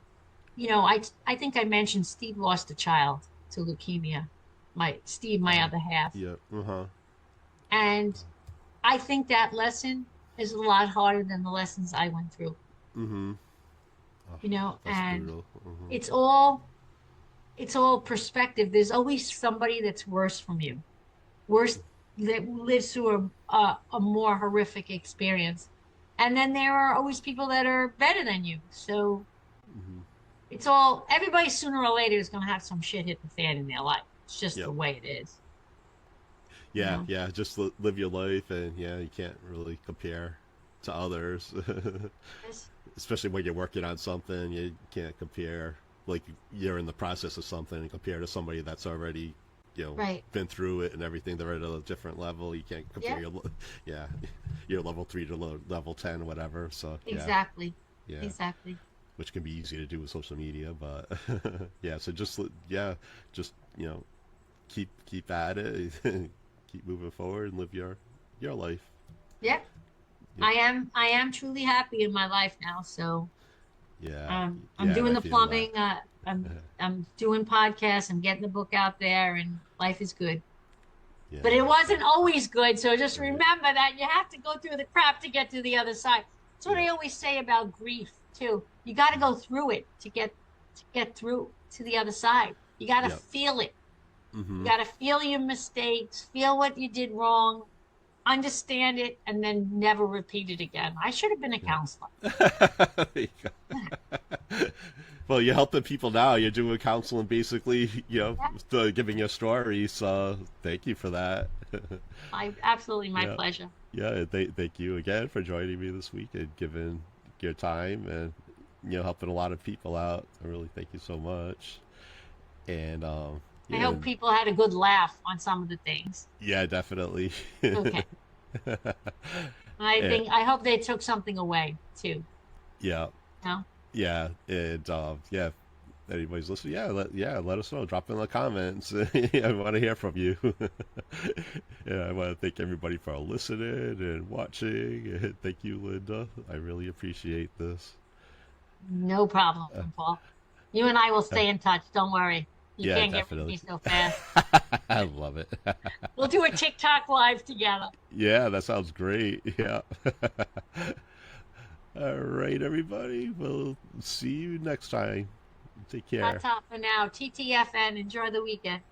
I think I mentioned Steve lost a child to leukemia. My uh, other half. yep, uh-huh. And I think that lesson is a lot harder than the lessons I went through, Mm-hmm. Oh, that's and brutal. Mm-hmm. it's all it's all perspective. There's always somebody that's worse from you, worse, that lives through a more horrific experience. And then there are always people that are better than you. So Hmm. it's all, everybody sooner or later is going to have some shit hit the fan in their life. It's just the Yep. way it is, you Yeah, know? yeah. Just live your life, and yeah, you can't really compare to others, Yes. especially when you're working on something. You can't compare, like you're in the process of something, and compare to somebody that's already, Right. been through it and everything. They're at a different level. You can't compare Yeah, yeah, your level 3 to level 10, whatever. So yeah, exactly. yeah, Exactly. which can be easy to do with social media, but yeah. So just yeah, just keep at it, keep moving forward, and live your life. Yep. Yep. I am truly happy in my life now. So Yeah, I'm yeah, and doing I the feel that. plumbing. I'm doing podcasts. I'm getting the book out there, and life is good. Yeah, But it so wasn't always good. So just right. remember that you have to go through the crap to get to the other side. That's what I Yep. always say about grief too. You got to go through it to get through to the other side. You got to Yep. feel it. You Mm-hmm. got to feel your mistakes, feel what you did wrong, understand it, and then never repeat it again. I should have been a counselor. There you go. Well, you're helping people now. You're doing counseling, basically. Yeah, Giving your story. So thank you for that. absolutely my Yeah, pleasure. yeah. And thank you again for joining me this week and giving your time and helping a lot of people out. I really thank you so much. And I yeah, hope people had a good laugh on some of the things. yeah, definitely. Okay. I And, think I hope they took something away too. yeah, You know? yeah, and yeah. Anybody's listening, let us know. Drop in the comments. I want to hear from you. Yeah, I want to thank everybody for listening and watching. And thank you, Linda. I really appreciate this. No problem, Paul. You and I will Uh, stay in touch. Don't worry. You yeah, can't get rid of definitely. me so fast. I love it. We'll do a TikTok live together. Yeah, that sounds great. Yeah. All right, everybody. We'll see you next time. Take care. Ta-ta for now. TTFN. Enjoy the weekend.